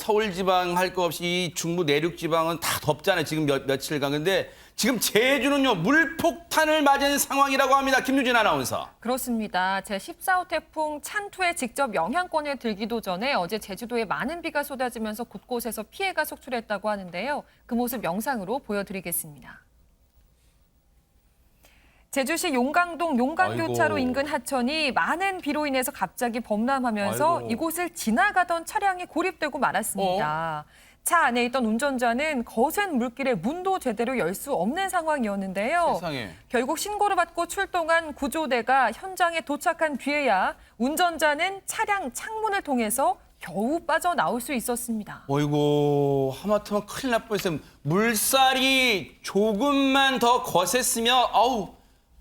서울 지방 할 거 없이 이 중부 내륙 지방은 다 덥잖아요. 지금 며칠간. 근데 지금 제주는요, 물폭탄을 맞은 상황이라고 합니다. 김유진 아나운서. 그렇습니다. 제14호 태풍 찬투에 직접 영향권에 들기도 전에 어제 제주도에 많은 비가 쏟아지면서 곳곳에서 피해가 속출했다고 하는데요. 그 모습 영상으로 보여드리겠습니다. 제주시 용강동 용강교차로 인근 하천이 많은 비로 인해서 갑자기 범람하면서 이곳을 지나가던 차량이 고립되고 말았습니다. 차 안에 있던 운전자는 거센 물길에 문도 제대로 열 수 없는 상황이었는데요. 세상에. 결국 신고를 받고 출동한 구조대가 현장에 도착한 뒤에야 운전자는 차량 창문을 통해서 겨우 빠져나올 수 있었습니다. 어이고, 하마터면 큰일 날 뻔했어요. 물살이 조금만 더 거셌으면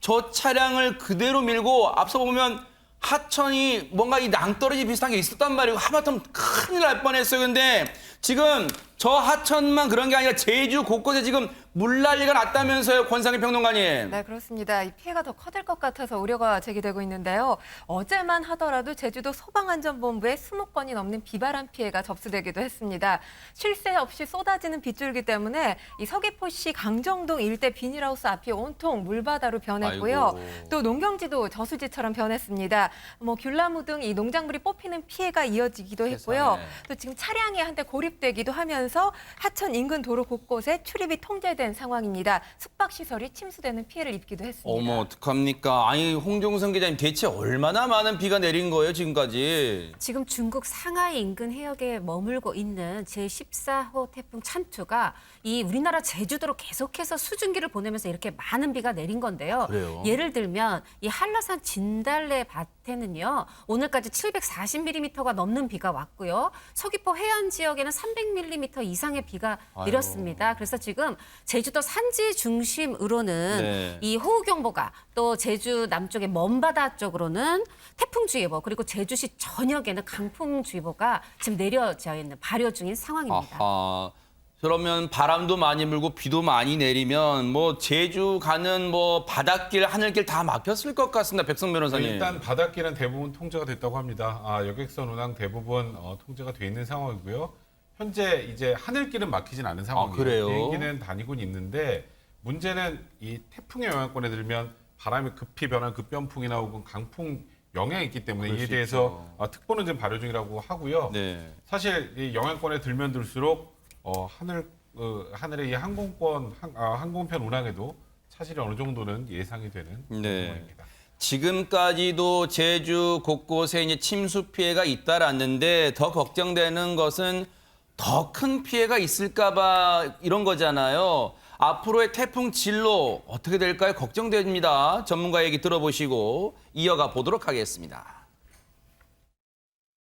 저 차량을 그대로 밀고 앞서 보면 하천이 뭔가 이 낭떠러지 비슷한 게 있었단 말이고 하마터면 큰일 날 뻔했어요. 근데 지금 저 하천만 그런 게 아니라 제주 곳곳에 지금 물난리가 났다면서요, 권상일 평론가님. 네, 그렇습니다. 이 피해가 더 커질 것 같아서 우려가 제기되고 있는데요. 어제만 하더라도 제주도 소방안전본부에 20건이 넘는 비바람 피해가 접수되기도 했습니다. 쉴 새 없이 쏟아지는 빗줄기 때문에 이 서귀포시 강정동 일대 비닐하우스 앞이 온통 물바다로 변했고요. 아이고. 또 농경지도 저수지처럼 변했습니다. 귤나무 등 이 농작물이 뽑히는 피해가 이어지기도 했고요. 세상에. 또 지금 차량이 한대 고립되기도 하면서 하천 인근 도로 곳곳에 출입이 통제된 상황입니다. 숙박시설이 침수되는 피해를 입기도 했습니다. 어머, 어떡합니까? 아니, 홍종선 기자님, 대체 얼마나 많은 비가 내린 거예요, 지금까지? 지금 중국 상하이 인근 해역에 머물고 있는 제14호 태풍 찬투가 이 우리나라 제주도로 계속해서 수증기를 보내면서 이렇게 많은 비가 내린 건데요. 그래요? 예를 들면 이 한라산 진달래 밭에는요. 오늘까지 740mm가 넘는 비가 왔고요. 서귀포 해안 지역에는 300mm 이상의 비가 내렸습니다. 그래서 지금 제주도 산지 중심으로는 네. 이 호우경보가 또 제주 남쪽의 먼바다 쪽으로는 태풍주의보 그리고 제주시 전역에는 강풍주의보가 지금 내려져 있는 발효 중인 상황입니다. 아하. 그러면 바람도 많이 불고 비도 많이 내리면 뭐 제주 가는 뭐 바닷길, 하늘길 다 막혔을 것 같습니다. 백성 변호사님. 일단 바닷길은 대부분 통제가 됐다고 합니다. 여객선 운항 대부분 통제가 돼 있는 상황이고요. 현재 이제 하늘길은 막히진 않은 상황이에요. 그래요? 비행기는 다니고 있는데 문제는 이 태풍의 영향권에 들면 바람이 급히 변한 급변풍이나 혹은 강풍 영향이 있기 때문에 그럴 이에 수 대해서 특보는 지금 발효 중이라고 하고요. 네. 사실 이 영향권에 들면 들수록 하늘의 이 항공편 운항에도 사실이 어느 정도는 예상이 되는 네. 상황입니다. 지금까지도 제주 곳곳에 이제 침수 피해가 잇따랐는데 더 걱정되는 것은 더 큰 피해가 있을까봐 이런 거잖아요. 앞으로의 태풍 진로 어떻게 될까요? 걱정됩니다. 전문가 얘기 들어보시고 이어가 보도록 하겠습니다.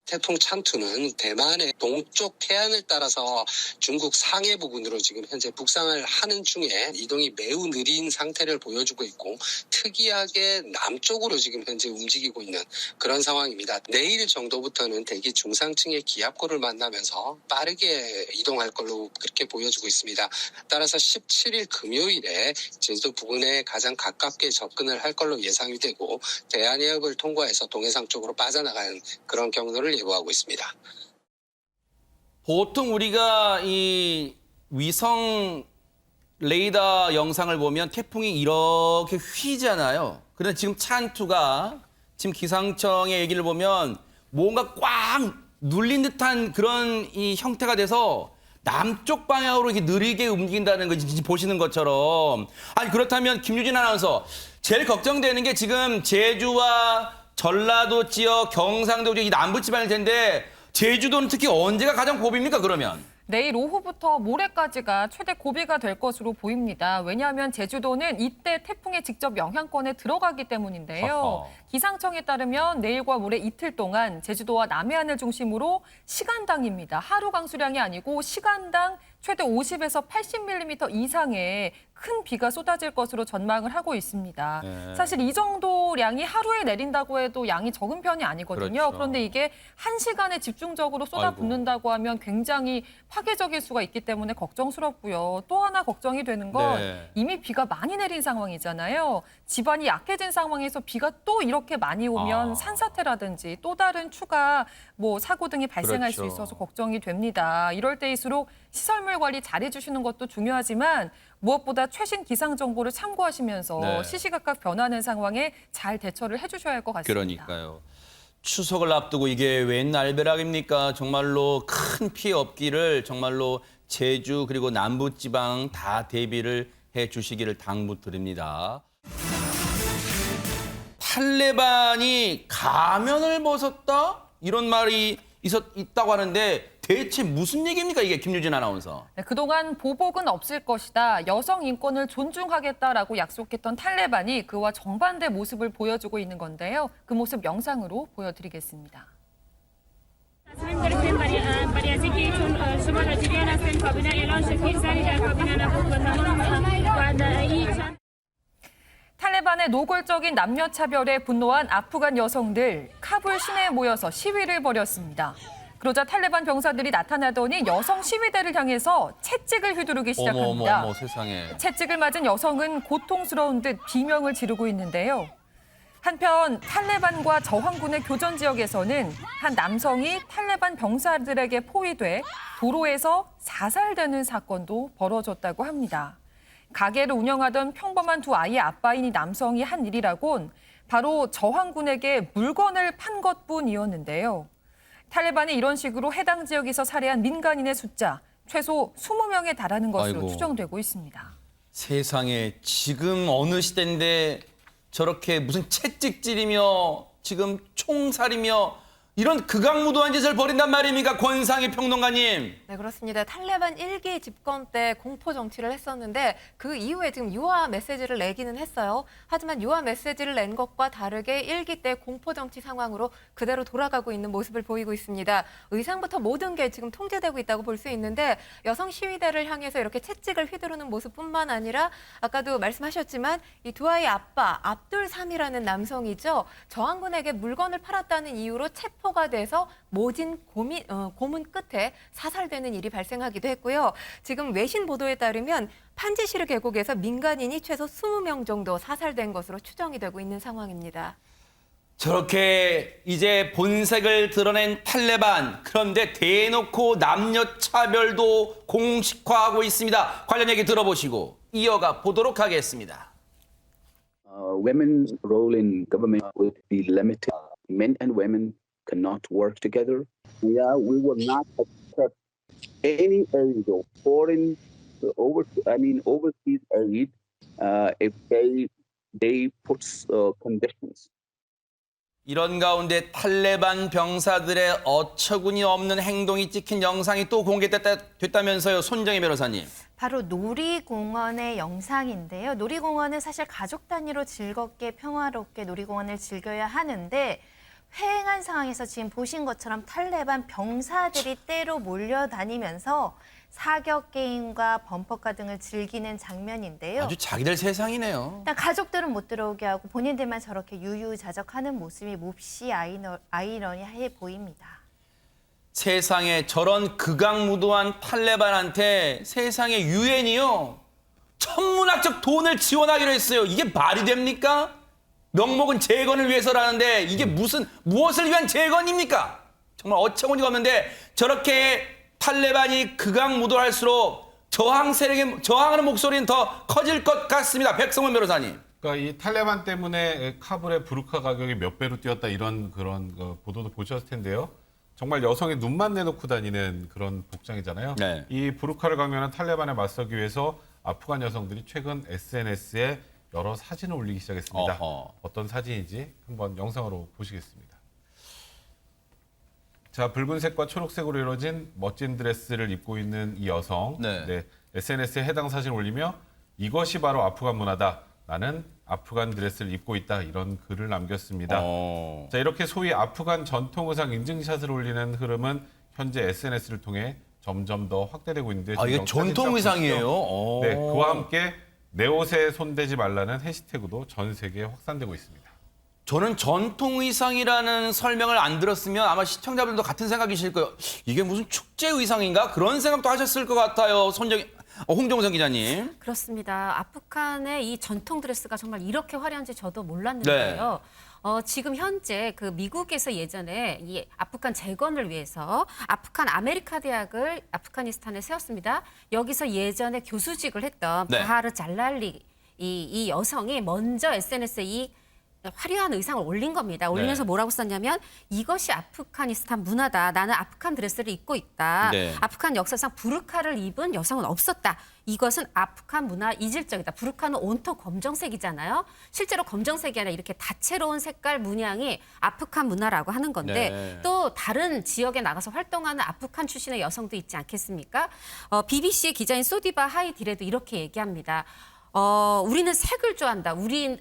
태풍 찬투는 대만의 동쪽 해안을 따라서 중국 상해 부근으로 지금 현재 북상을 하는 중에 이동이 매우 느린 상태를 보여주고 있고 특이하게 남쪽으로 지금 현재 움직이고 있는 그런 상황입니다. 내일 정도부터는 대기 중상층의 기압골을 만나면서 빠르게 이동할 걸로 그렇게 보여주고 있습니다. 따라서 17일 금요일에 제주도 부근에 가장 가깝게 접근을 할 걸로 예상이 되고 대한해역을 통과해서 동해상 쪽으로 빠져나가는 그런 경로를 예보하고 있습니다. 보통 우리가 이 위성 레이더 영상을 보면 태풍이 이렇게 휘잖아요. 그런데 지금 찬투가 지금 기상청의 얘기를 보면 뭔가 꽉 눌린 듯한 그런 이 형태가 돼서 남쪽 방향으로 이렇게 느리게 움직인다는 거 지금 보시는 것처럼. 아니 그렇다면 김유진 아나운서 제일 걱정되는 게 지금 제주와 전라도 지역, 경상도 지역 이 남부 지방일 텐데 제주도는 특히 언제가 가장 고비입니까 그러면? 내일 오후부터 모레까지가 최대 고비가 될 것으로 보입니다. 왜냐하면 제주도는 이때 태풍의 직접 영향권에 들어가기 때문인데요. 아하. 기상청에 따르면 내일과 모레 이틀 동안 제주도와 남해안을 중심으로 시간당입니다. 하루 강수량이 아니고 시간당 최대 50에서 80mm 이상의 큰 비가 쏟아질 것으로 전망을 하고 있습니다. 네. 사실 이 정도 량이 하루에 내린다고 해도 양이 적은 편이 아니거든요. 그렇죠. 그런데 이게 1시간에 집중적으로 쏟아붓는다고 하면 굉장히 파괴적일 수가 있기 때문에 걱정스럽고요. 또 하나 걱정이 되는 건 네. 이미 비가 많이 내린 상황이잖아요. 지반이 약해진 상황에서 비가 또 이렇게 많이 오면 산사태라든지 또 다른 추가 사고 등이 발생할 수 그렇죠. 있어서 걱정이 됩니다. 이럴 때일수록 시설물 관리 잘해 주시는 것도 중요하지만 무엇보다 최신 기상 정보를 참고하시면서 네. 시시각각 변하는 상황에 잘 대처를 해 주셔야 할 것 같습니다. 그러니까요. 추석을 앞두고 이게 웬 알배락입니까? 정말로 큰 피해 없기를 정말로 제주 그리고 남부지방 다 대비를 해 주시기를 당부드립니다. 탈레반이 가면을 벗었다? 이런 말이 있다고 하는데 대체 무슨 얘기입니까 이게 김유진 아나운서? 네, 그동안 보복은 없을 것이다. 여성 인권을 존중하겠다라고 약속했던 탈레반이 그와 정반대 모습을 보여주고 있는 건데요. 그 모습 영상으로 보여드리겠습니다. تصمیم گرفتیم برای از اینکه چون شما در جریان هستین کابینه اعلان شد که زنی در کابینه نبود و تمام و این چند 탈레반의 노골적인 남녀 차별에 분노한 아프간 여성들 카불 시내에 모여서 시위를 벌였습니다. 그러자 탈레반 병사들이 나타나더니 여성 시위대를 향해서 채찍을 휘두르기 시작합니다. 어머 세상에. 채찍을 맞은 여성은 고통스러운 듯 비명을 지르고 있는데요. 한편 탈레반과 저항군의 교전 지역에서는 한 남성이 탈레반 병사들에게 포위돼 도로에서 사살되는 사건도 벌어졌다고 합니다. 가게를 운영하던 평범한 두 아이의 아빠인 이 남성이 한 일이라곤 바로 저항군에게 물건을 판 것뿐이었는데요. 탈레반이 이런 식으로 해당 지역에서 살해한 민간인의 숫자 최소 20명에 달하는 것으로 아이고. 추정되고 있습니다. 세상에 지금 어느 시대인데 저렇게 무슨 채찍질이며 지금 총살이며 이런 극악무도한 짓을 벌인단 말입니까? 권상희 평론가님. 네, 그렇습니다. 탈레반 1기 집권 때 공포 정치를 했었는데 그 이후에 지금 유화 메시지를 내기는 했어요. 하지만 유화 메시지를 낸 것과 다르게 1기 때 공포 정치 상황으로 그대로 돌아가고 있는 모습을 보이고 있습니다. 의상부터 모든 게 지금 통제되고 있다고 볼 수 있는데 여성 시위대를 향해서 이렇게 채찍을 휘두르는 모습뿐만 아니라 아까도 말씀하셨지만 이 두 아이의 아빠 압둘 삼이라는 남성이죠. 저항군에게 물건을 팔았다는 이유로 체포가 돼서 모진 고문 끝에 사살되는 일이 발생하기도 했고요. 지금 외신 보도에 따르면 판지시르 계곡에서 민간인이 최소 20명 정도 사살된 것으로 추정이 되고 있는 상황입니다. 저렇게 이제 본색을 드러낸 탈레반. 그런데 대놓고 남녀 차별도 공식화하고 있습니다. 관련 얘기 들어보시고 이어가 보도록 하겠습니다. Women's role in government would be limited. Men and women cannot work together. Yeah, we will not accept any aid or foreign, overseas aid if they put conditions. 이런 가운데 탈레반 병사들의 어처구니 없는 행동이 찍힌 영상이 또 공개됐다면서요, 손정혜 변호사님. 바로 놀이공원의 영상인데요. 놀이공원은 사실 가족 단위로 즐겁게 평화롭게 놀이공원을 즐겨야 하는데 회행한 상황에서 지금 보신 것처럼 탈레반 병사들이 때로 몰려다니면서 사격 게임과 범퍼카 등을 즐기는 장면인데요. 아주 자기들 세상이네요. 일단 가족들은 못 들어오게 하고 본인들만 저렇게 유유자적하는 모습이 몹시 아이러니해 보입니다. 세상에 저런 극악무도한 탈레반한테 세상에 유엔이요. 천문학적 돈을 지원하기로 했어요. 이게 말이 됩니까? 명목은 재건을 위해서라는데 이게 무엇을 위한 재건입니까? 정말 어처구니가 없는데 저렇게 탈레반이 극악무도할수록 저항하는 목소리는 더 커질 것 같습니다. 백성원 변호사님. 그러니까 이 탈레반 때문에 카불의 부르카 가격이 몇 배로 뛰었다 이런 보도도 보셨을 텐데요. 정말 여성의 눈만 내놓고 다니는 그런 복장이잖아요. 네. 이 부르카를 강요하는 탈레반에 맞서기 위해서 아프간 여성들이 최근 SNS에 여러 사진을 올리기 시작했습니다. 어허. 어떤 사진인지 한번 영상으로 보시겠습니다. 자, 붉은색과 초록색으로 이루어진 멋진 드레스를 입고 있는 이 여성. 네. SNS에 해당 사진을 올리며 이것이 바로 아프간 문화다. 나는 아프간 드레스를 입고 있다. 이런 글을 남겼습니다. 자, 이렇게 소위 아프간 전통 의상 인증샷을 올리는 흐름은 현재 SNS를 통해 점점 더 확대되고 있는데 이게 전통 의상이에요? 네, 그와 함께 내 옷에 손대지 말라는 해시태그도 전 세계에 확산되고 있습니다. 저는 전통 의상이라는 설명을 안 들었으면 아마 시청자분들도 같은 생각이실 거예요. 이게 무슨 축제 의상인가? 그런 생각도 하셨을 것 같아요. 홍정선 기자님. 그렇습니다. 아프간의 이 전통 드레스가 정말 이렇게 화려한지 저도 몰랐는데요. 지금 현재 그 미국에서 예전에 이 아프간 재건을 위해서 아프간 아메리카 대학을 아프가니스탄에 세웠습니다. 여기서 예전에 교수직을 했던 네. 바하르 잘랄리 이 여성이 먼저 SNS에 이 화려한 의상을 올린 겁니다. 올리면서 네. 뭐라고 썼냐면 이것이 아프가니스탄 문화다. 나는 아프간 드레스를 입고 있다. 네. 아프간 역사상 부르카를 입은 여성은 없었다. 이것은 아프간 문화 이질적이다. 부르카는 온통 검정색이잖아요. 실제로 검정색이 아니라 이렇게 다채로운 색깔 문양이 아프간 문화라고 하는 건데 네. 또 다른 지역에 나가서 활동하는 아프간 출신의 여성도 있지 않겠습니까? BBC의 기자인 소디바 하이디레도 이렇게 얘기합니다. 우리는 색을 좋아한다. 우리는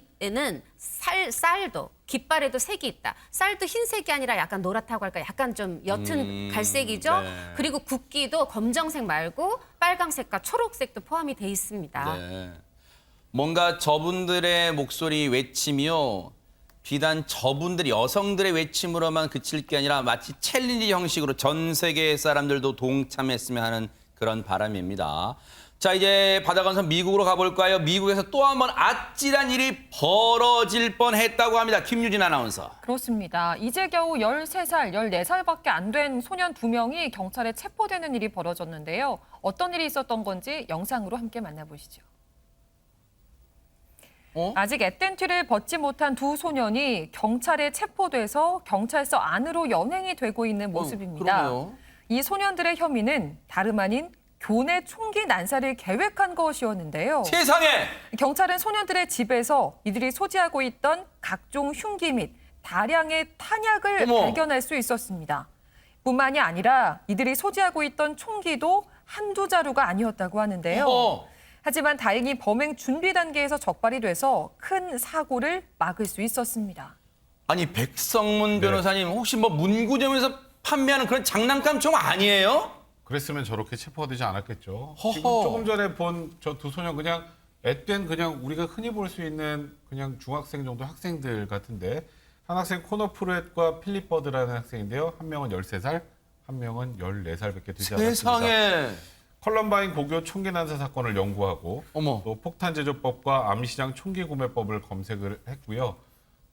쌀도 깃발에도 색이 있다. 쌀도 흰색이 아니라 약간 노랗다고 할까? 약간 좀 옅은 갈색이죠. 네. 그리고 국기도 검정색 말고 빨강색과 초록색도 포함이 돼 있습니다. 네. 뭔가 저분들의 목소리 외침이요. 비단 저분들 여성들의 외침으로만 그칠 게 아니라 마치 챌린지 형식으로 전 세계 사람들도 동참했으면 하는 그런 바람입니다. 자, 이제 바다 건너 미국으로 가볼까요? 미국에서 또 한 번 아찔한 일이 벌어질 뻔했다고 합니다. 김유진 아나운서. 그렇습니다. 이제 겨우 13살, 14살밖에 안 된 소년 2명이 경찰에 체포되는 일이 벌어졌는데요. 어떤 일이 있었던 건지 영상으로 함께 만나보시죠. 아직 앳된 벗지 못한 두 소년이 경찰에 체포돼서 경찰서 안으로 연행이 되고 있는 모습입니다. 그러네요. 이 소년들의 혐의는 다름 아닌 교내 총기 난사를 계획한 것이었는데요. 세상에! 경찰은 소년들의 집에서 이들이 소지하고 있던 각종 흉기 및 다량의 탄약을 어머. 발견할 수 있었습니다. 뿐만이 아니라 이들이 소지하고 있던 총기도 한두 자루가 아니었다고 하는데요. 어머. 하지만 다행히 범행 준비 단계에서 적발이 돼서 큰 사고를 막을 수 있었습니다. 아니, 백성문 네. 변호사님, 혹시 뭐 문구점에서 판매하는 그런 장난감 총 아니에요? 그랬으면 저렇게 체포가 되지 않았겠죠. 허허. 지금 조금 전에 본 저 두 소년 그냥 앳된 그냥 우리가 흔히 볼 수 있는 그냥 중학생 정도 학생들 같은데 한 학생 코너 프루엣과 필립 버드라는 학생인데요. 한 명은 13살, 한 명은 14살밖에 되지 않았습니다. 세상에. 컬럼바인 고교 총기 난사 사건을 연구하고 어머. 또 폭탄 제조법과 암시장 총기 구매법을 검색을 했고요.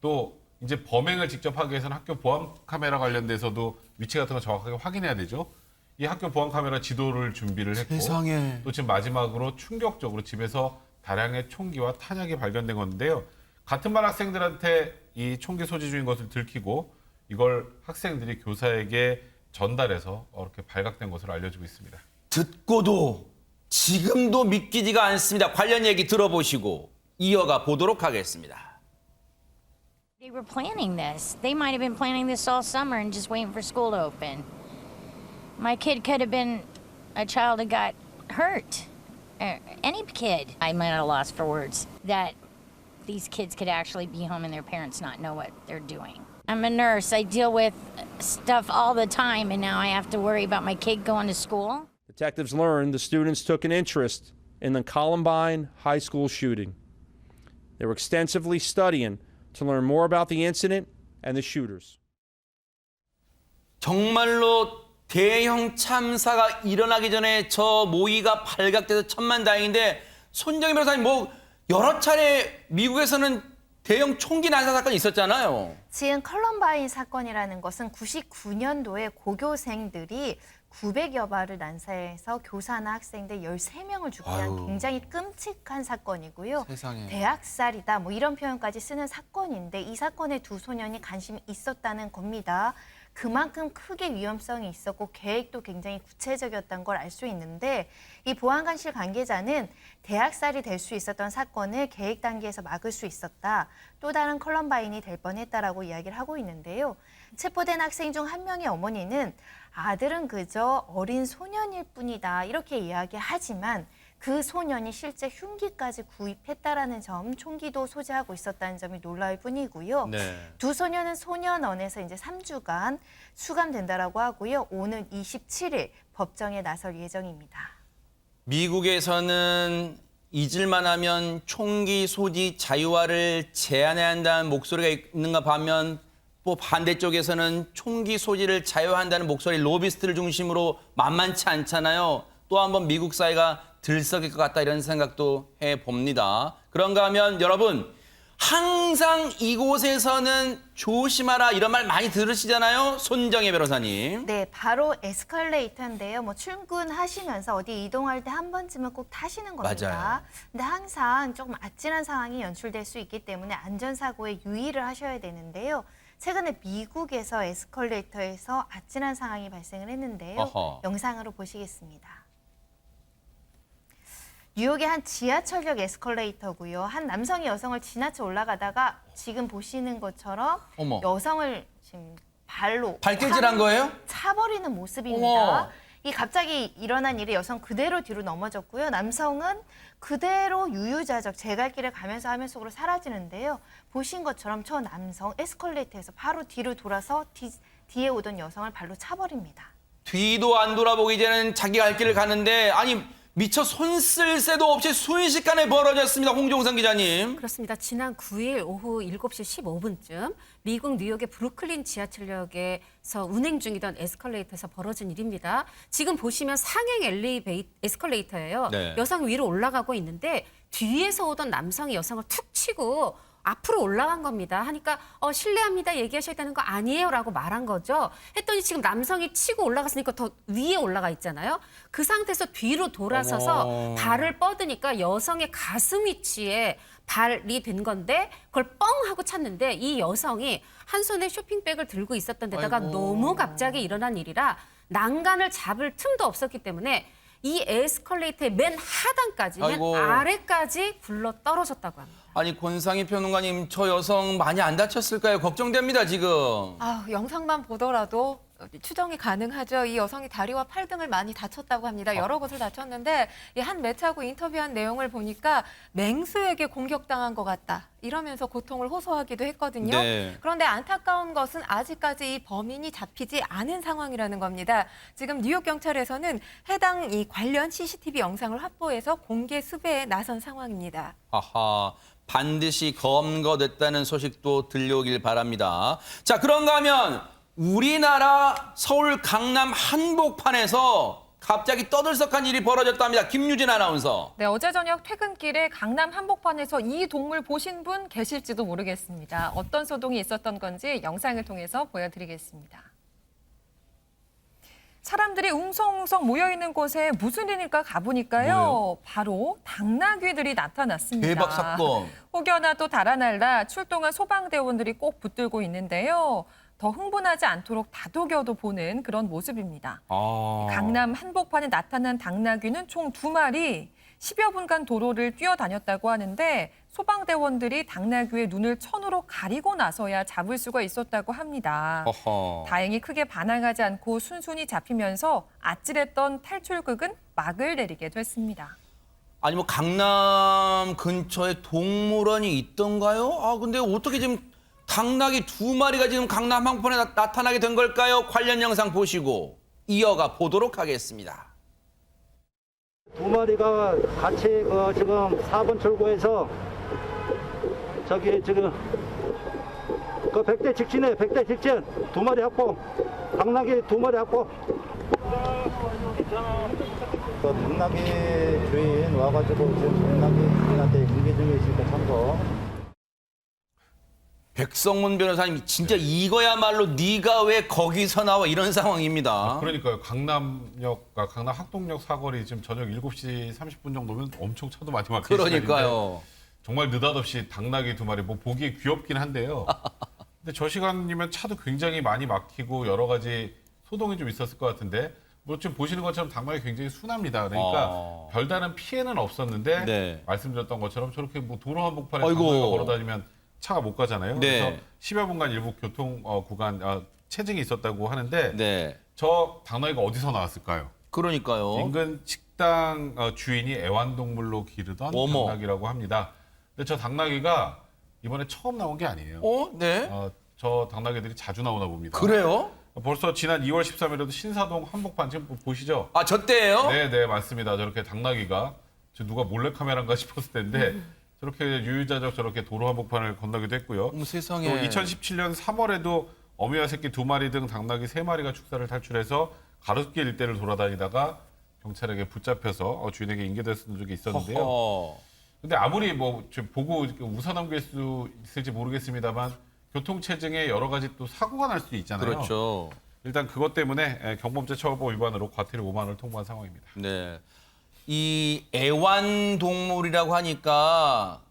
또 이제 범행을 직접 하기 위해서는 학교 보안 카메라 관련돼서도 위치 같은 거 정확하게 확인해야 되죠. 이 학교 보안 카메라 지도를 준비를 했고 세상에. 또 지금 마지막으로 충격적으로 집에서 다량의 총기와 탄약이 발견된 건데요. 같은 반 학생들한테 이 총기 소지 중인 것을 들키고 이걸 학생들이 교사에게 전달해서 이렇게 발각된 것으로 알려지고 있습니다. 듣고도 지금도 믿기지가 않습니다. 관련 얘기 들어보시고 이어가 보도록 하겠습니다. They were planning this. They might have been planning this all summer and just waiting for school to open. My kid could have been a child that got hurt. Any kid. I'm at a loss for words. That these kids could actually be home and their parents not know what they're doing. I'm a nurse. I deal with stuff all the time, and now I have to worry about my kid going to school. Detectives learned the students took an interest in the Columbine High School shooting. They were extensively studying to learn more about the incident and the shooters. 정말로 대형 참사가 일어나기 전에 저 모의가 발각돼서 천만다행인데 손정희 변호사님 뭐 여러 차례 미국에서는 대형 총기 난사 사건이 있었잖아요. 지금 컬럼바인 사건이라는 것은 99년도에 고교생들이 900여 발을 난사해서 교사나 학생들 13명을 죽게 한 아유. 굉장히 끔찍한 사건이고요. 세상에. 대학살이다 뭐 이런 표현까지 쓰는 사건인데 이 사건에 두 소년이 관심이 있었다는 겁니다. 그만큼 크게 위험성이 있었고 계획도 굉장히 구체적이었던 걸 알 수 있는데 이 보안관실 관계자는 대학살이 될 수 있었던 사건을 계획 단계에서 막을 수 있었다. 또 다른 컬럼바인이 될 뻔했다라고 이야기를 하고 있는데요. 체포된 학생 중 한 명의 어머니는 아들은 그저 어린 소년일 뿐이다 이렇게 이야기하지만 그 소년이 실제 흉기까지 구입했다라는 점, 총기도 소지하고 있었다는 점이 놀라울 뿐이고요. 네. 두 소년은 소년원에서 이제 3주간 수감된다라고 하고요. 오는 27일 법정에 나설 예정입니다. 미국에서는 잊을만 하면 총기 소지 자유화를 제한해야 한다는 목소리가 있는가 반면 또 반대쪽에서는 총기 소지를 자유화한다는 목소리 로비스트를 중심으로 만만치 않잖아요. 또 한 번 미국 사회가 들썩일 것 같다 이런 생각도 해봅니다. 그런가 하면 여러분 항상 이곳에서는 조심하라 이런 말 많이 들으시잖아요. 손정혜 변호사님. 네, 바로 에스컬레이터인데요. 뭐 출근하시면서 어디 이동할 때 한 번쯤은 꼭 타시는 겁니다. 맞아요. 근데 항상 조금 아찔한 상황이 연출될 수 있기 때문에 안전사고에 유의를 하셔야 되는데요. 최근에 미국에서 에스컬레이터에서 아찔한 상황이 발생을 했는데요. 어허. 영상으로 보시겠습니다. 뉴욕의 한 지하철역 에스컬레이터고요. 한 남성이 여성을 지나쳐 올라가다가 지금 보시는 것처럼 어머. 여성을 지금 발로 발길질한 거예요? 차버리는 모습입니다. 어머. 이 갑자기 일어난 일에 여성 그대로 뒤로 넘어졌고요. 남성은 그대로 유유자적 제 갈 길을 가면서 하면 속으로 사라지는데요. 보신 것처럼 저 남성 에스컬레이터에서 바로 뒤로 돌아서 뒤에 오던 여성을 발로 차버립니다. 뒤도 안 돌아보기 전에는 자기 갈 길을 가는데 아니 미처 손 쓸 새도 없이 순식간에 벌어졌습니다. 홍종상 기자님. 그렇습니다. 지난 9일 오후 7시 15분쯤 미국 뉴욕의 브루클린 지하철역에서 운행 중이던 에스컬레이터에서 벌어진 일입니다. 지금 보시면 상행 에스컬레이터예요. 네. 여성 위로 올라가고 있는데 뒤에서 오던 남성이 여성을 툭 치고 앞으로 올라간 겁니다. 하니까 실례합니다. 얘기하셔야 되는 거 아니에요 라고 말한 거죠. 했더니 지금 남성이 치고 올라갔으니까 더 위에 올라가 있잖아요. 그 상태에서 뒤로 돌아서서 어머. 발을 뻗으니까 여성의 가슴 위치에 발이 된 건데 그걸 뻥 하고 찼는데 이 여성이 한 손에 쇼핑백을 들고 있었던 데다가 아이고. 너무 갑자기 일어난 일이라 난간을 잡을 틈도 없었기 때문에 이 에스컬레이터의 맨 하단까지, 아이고. 맨 아래까지 굴러 떨어졌다고 합니다. 아니 권상희 평론가님 저 여성 많이 안 다쳤을까요? 걱정됩니다 지금. 영상만 보더라도 추정이 가능하죠. 이 여성이 다리와 팔 등을 많이 다쳤다고 합니다. 여러 곳을 다쳤는데 이 한 매체하고 인터뷰한 내용을 보니까 맹수에게 공격당한 것 같다. 이러면서 고통을 호소하기도 했거든요. 네. 그런데 안타까운 것은 아직까지 이 범인이 잡히지 않은 상황이라는 겁니다. 지금 뉴욕 경찰에서는 해당 이 관련 CCTV 영상을 확보해서 공개 수배에 나선 상황입니다. 아하. 반드시 검거됐다는 소식도 들려오길 바랍니다. 자, 그런가 하면 우리나라 서울 강남 한복판에서 갑자기 떠들썩한 일이 벌어졌답니다. 김유진 아나운서. 네, 어제 저녁 퇴근길에 강남 한복판에서 이 동물 보신 분 계실지도 모르겠습니다. 어떤 소동이 있었던 건지 영상을 통해서 보여드리겠습니다. 사람들이 웅성웅성 모여있는 곳에 무슨 일일까 가보니까요. 뭐예요? 바로 당나귀들이 나타났습니다. 대박 사건. 혹여나 또 달아날라 출동한 소방대원들이 꼭 붙들고 있는데요. 더 흥분하지 않도록 다독여도 보는 그런 모습입니다. 강남 한복판에 나타난 당나귀는 총 2마리 10여 분간 도로를 뛰어다녔다고 하는데 소방대원들이 당나귀의 눈을 천으로 가리고 나서야 잡을 수가 있었다고 합니다. 어허. 다행히 크게 반항하지 않고 순순히 잡히면서 아찔했던 탈출극은 막을 내리게 됐습니다. 아니 뭐 강남 근처에 동물원이 있던가요? 근데 어떻게 지금 당나귀 2마리가 지금 강남 한복판에 나타나게 된 걸까요? 관련 영상 보시고 이어가 보도록 하겠습니다. 2마리가 같이 지금 4번 출구에서 저기 지금 그 100대 직진에 100대 직진 2마리 확보 당나귀 2마리 확보. 당나귀 주인 와가지고 지금 당나귀한테 공개 중에 있으니까 참고. 백성문 변호사님 진짜 이거야말로 네가 왜 거기서 나와 이런 상황입니다. 그러니까요. 강남 학동역 사거리 지금 저녁 7시 30분 정도면 엄청 차도 많이 막히는 시간인데 그러니까요. 정말 느닷없이 당나귀 2마리 뭐 보기에 귀엽긴 한데요. 근데 저 시간이면 차도 굉장히 많이 막히고 여러 가지 소동이 좀 있었을 것 같은데 뭐 지금 보시는 것처럼 당나귀 굉장히 순합니다. 그러니까 별다른 피해는 없었는데 네. 말씀드렸던 것처럼 저렇게 뭐 도로 한복판에 아이고. 당나귀가 걸어다니면 차가 못 가잖아요. 네. 그래서 10여 분간 일부 교통 구간 체증이 있었다고 하는데 네. 저 당나귀가 어디서 나왔을까요? 그러니까요. 인근 식당 주인이 애완동물로 기르던 어머. 당나귀라고 합니다. 근데 저 당나귀가 이번에 처음 나온 게 아니에요. 네. 저 당나귀들이 자주 나오나 봅니다. 그래요? 벌써 지난 2월 13일에도 신사동 한복판 지금 보시죠? 저 때예요? 네, 맞습니다. 저렇게 당나귀가 누가 몰래카메라인가 싶었을 텐데 저렇게 유유자적 저렇게 도로 한복판을 건너기도 했고요. 세상에. 또 2017년 3월에도 어미와 새끼 2마리 등 당나귀 3마리가 축사를 탈출해서 가로수길 일대를 돌아다니다가 경찰에게 붙잡혀서 주인에게 인계됐던 적이 있었는데요. 허허. 근데 아무리 뭐 보고 웃어넘길 수 있을지 모르겠습니다만 교통체증에 여러 가지 또 사고가 날 수도 있잖아요. 그렇죠. 일단 그것 때문에 경범죄 처벌법 위반으로 과태료 5만 원을 통보한 상황입니다. 네. 이 애완동물이라고 하니까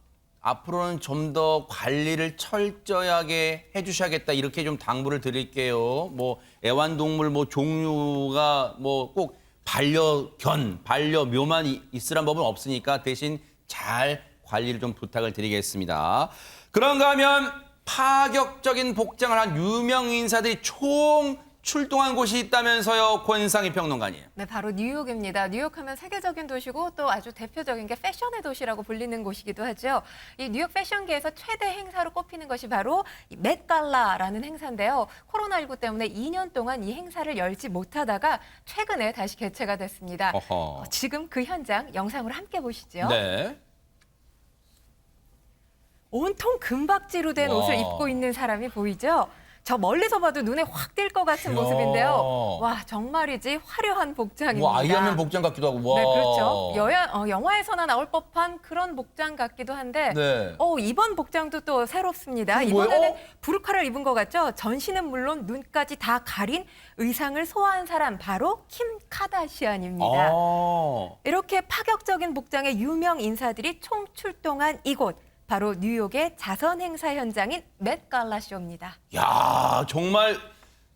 앞으로는 좀 더 관리를 철저하게 해주셔야겠다 이렇게 좀 당부를 드릴게요. 뭐 애완동물 뭐 종류가 뭐 꼭 반려견, 반려묘만 있으란 법은 없으니까 대신 잘 관리를 좀 부탁을 드리겠습니다. 그런가 하면 파격적인 복장을 한 유명 인사들이 총 출동한 곳이 있다면서요, 권상희 평론가님. 네, 바로 뉴욕입니다. 뉴욕하면 세계적인 도시고 또 아주 대표적인 게 패션의 도시라고 불리는 곳이기도 하죠. 이 뉴욕 패션계에서 최대 행사로 꼽히는 것이 바로 이 맷갈라라는 행사인데요. 코로나19 때문에 2년 동안 이 행사를 열지 못하다가 최근에 다시 개최가 됐습니다. 지금 그 현장 영상으로 함께 보시죠. 네. 온통 금박지로 된 옷을 입고 있는 사람이 보이죠? 저 멀리서 봐도 눈에 확 띌 것 같은 모습인데요. 와, 정말이지 화려한 복장입니다. 뭐 아이언맨 복장 같기도 하고. 와. 네, 그렇죠. 영화에서나 나올 법한 그런 복장 같기도 한데 네. 이번 복장도 또 새롭습니다. 뭐예요? 이번에는 부르카를 입은 것 같죠? 전신은 물론 눈까지 다 가린 의상을 소화한 사람 바로 킴 카다시안입니다. 이렇게 파격적인 복장의 유명 인사들이 총 출동한 이곳. 바로 뉴욕의 자선 행사 현장인 맷갈라 쇼입니다. 야, 정말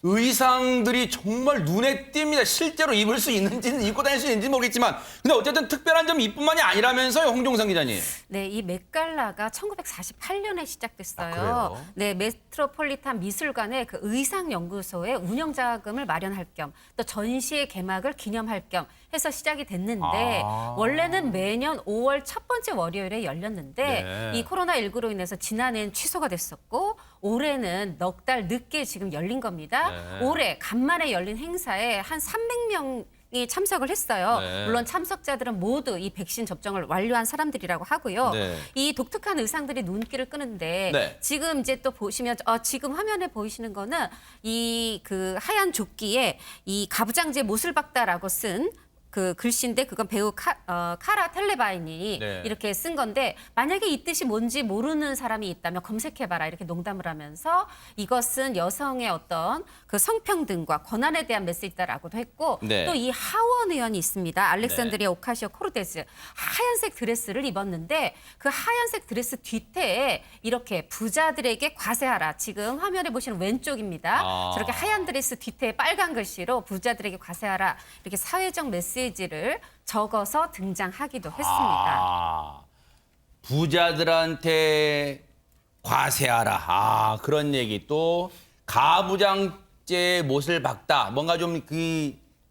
의상들이 정말 눈에 띕니다. 실제로 입을 수 있는지는 입고 다닐 수 있는지 모르겠지만 근데 어쨌든 특별한 점이 이뿐만이 아니라면서요, 홍종상 기자님. 네, 이 맷갈라가 1948년에 시작됐어요. 그래요? 네, 메트로폴리탄 미술관의 그 의상연구소에 운영 자금을 마련할 겸 또 전시회 개막을 기념할 겸 해서 시작이 됐는데 원래는 매년 5월 첫 번째 월요일에 열렸는데 이 코로나19로 인해서 지난해는 취소가 됐었고 올해는 넉 달 늦게 지금 열린 겁니다. 올해 간만에 열린 행사에 한 300명이 참석을 했어요. 물론 참석자들은 모두 이 백신 접종을 완료한 사람들이라고 하고요. 이 독특한 의상들이 눈길을 끄는데 지금 이제 또 보시면 지금 화면에 보이시는 거는 이 그 하얀 조끼에 이 가부장제 못을 박다라고 쓴 그 글씨인데 그건 배우 카라 텔레바인이 이렇게 쓴 건데 만약에 이 뜻이 뭔지 모르는 사람이 있다면 검색해봐라 이렇게 농담을 하면서 이것은 여성의 어떤 그 성평등과 권한에 대한 메시지다라고도 했고 또 이 하원 의원이 있습니다. 알렉산드리아 오카시오 코르테즈 하얀색 드레스를 입었는데 그 하얀색 드레스 뒤태에 이렇게 부자들에게 과세하라. 지금 화면에 보시는 왼쪽입니다. 저렇게 하얀 드레스 뒤태에 빨간 글씨로 부자들에게 과세하라. 이렇게 사회적 메시지를 적어서 등장하기도 했습니다. 부자들한테 과세하라. 그런 얘기. 또 가부장제 못을 박다. 뭔가 좀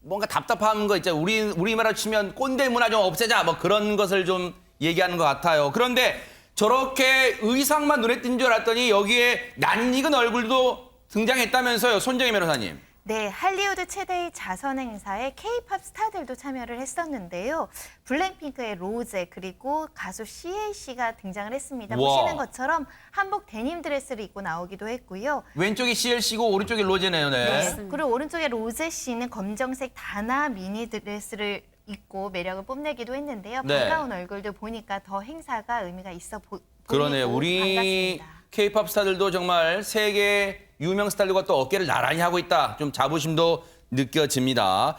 뭔가 답답한 거 있잖아요. 우리말로 치면 꼰대 문화 좀 없애자. 뭐 그런 것을 좀 얘기하는 것 같아요. 그런데 저렇게 의상만 눈에 띈 줄 알았더니 여기에 낯익은 얼굴도 등장했다면서요, 손정혜 변호사님. 네, 할리우드 최대의 자선 행사에 K-팝 스타들도 참여를 했었는데요. 블랙핑크의 로제 그리고 가수 CLC가 등장을 했습니다. 보시는 것처럼 한복 데님 드레스를 입고 나오기도 했고요. 왼쪽이 CLC고 오른쪽이 로제네요. 네. 그리고 오른쪽에 로제 씨는 검정색 다나 미니 드레스를 입고 매력을 뽐내기도 했는데요. 반가운 얼굴도 보니까 더 행사가 의미가 있어 보이고 그러네요. 우리 K-팝 스타들도 정말 세계 유명 스타들과 또 어깨를 나란히 하고 있다. 좀 자부심도 느껴집니다.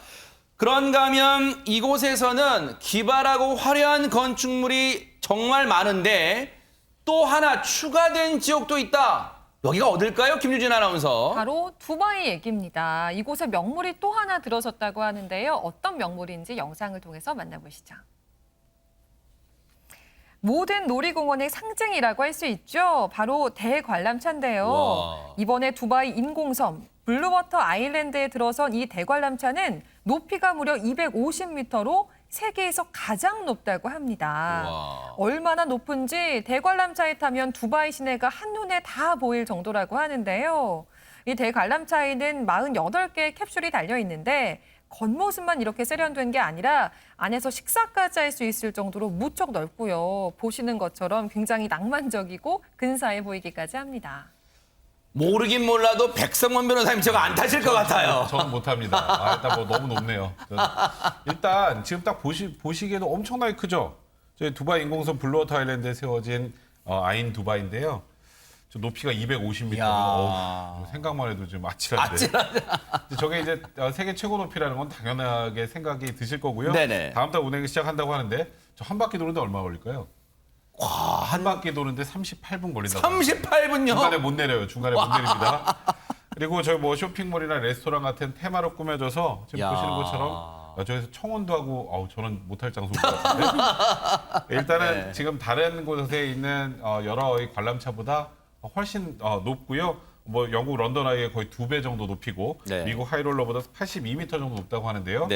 그런가 하면 이곳에서는 기발하고 화려한 건축물이 정말 많은데 또 하나 추가된 지역도 있다. 여기가 어딜까요? 김유진 아나운서. 바로 두바이 얘기입니다. 이곳에 명물이 또 하나 들어섰다고 하는데요. 어떤 명물인지 영상을 통해서 만나보시죠. 모든 놀이공원의 상징이라고 할 수 있죠. 바로 대관람차인데요. 이번에 두바이 인공섬 블루워터 아일랜드에 들어선 이 대관람차는 높이가 무려 250m로 세계에서 가장 높다고 합니다. 얼마나 높은지 대관람차에 타면 두바이 시내가 한눈에 다 보일 정도라고 하는데요. 이 대관람차에는 48개의 캡슐이 달려 있는데 겉모습만 이렇게 세련된 게 아니라 안에서 식사까지 할 수 있을 정도로 무척 넓고요. 보시는 것처럼 굉장히 낭만적이고 근사해 보이기까지 합니다. 모르긴 몰라도 백성원 변호사님 저거 안 타실 것 같아요. 저는 못합니다. 일단 뭐 너무 높네요. 일단 지금 딱 보시기에도 엄청나게 크죠. 저희 두바이 인공섬 블루워터 아일랜드에 세워진 아인 두바이인데요. 저 높이가 250m면 생각만 해도 좀 아찔한데. 저게 이제 세계 최고 높이라는 건 당연하게 생각이 드실 거고요. 네네. 다음 달 운행을 시작한다고 하는데 저 한 바퀴 도는데 얼마 걸릴까요? 한 바퀴 도는데 38분 걸린다고. 38분요? 중간에 못 내려요. 중간에 못 내립니다. 그리고 저희 뭐 쇼핑몰이나 레스토랑 같은 테마로 꾸며져서 지금 보시는 것처럼 저기서 청원도 하고 저는 못할 장소인 것 같은데 일단은 지금 다른 곳에 있는 여러 관람차보다 훨씬 높고요. 뭐 영국 런던 아이의 거의 2배 정도 높이고 미국 하이롤러보다 82m 정도 높다고 하는데요.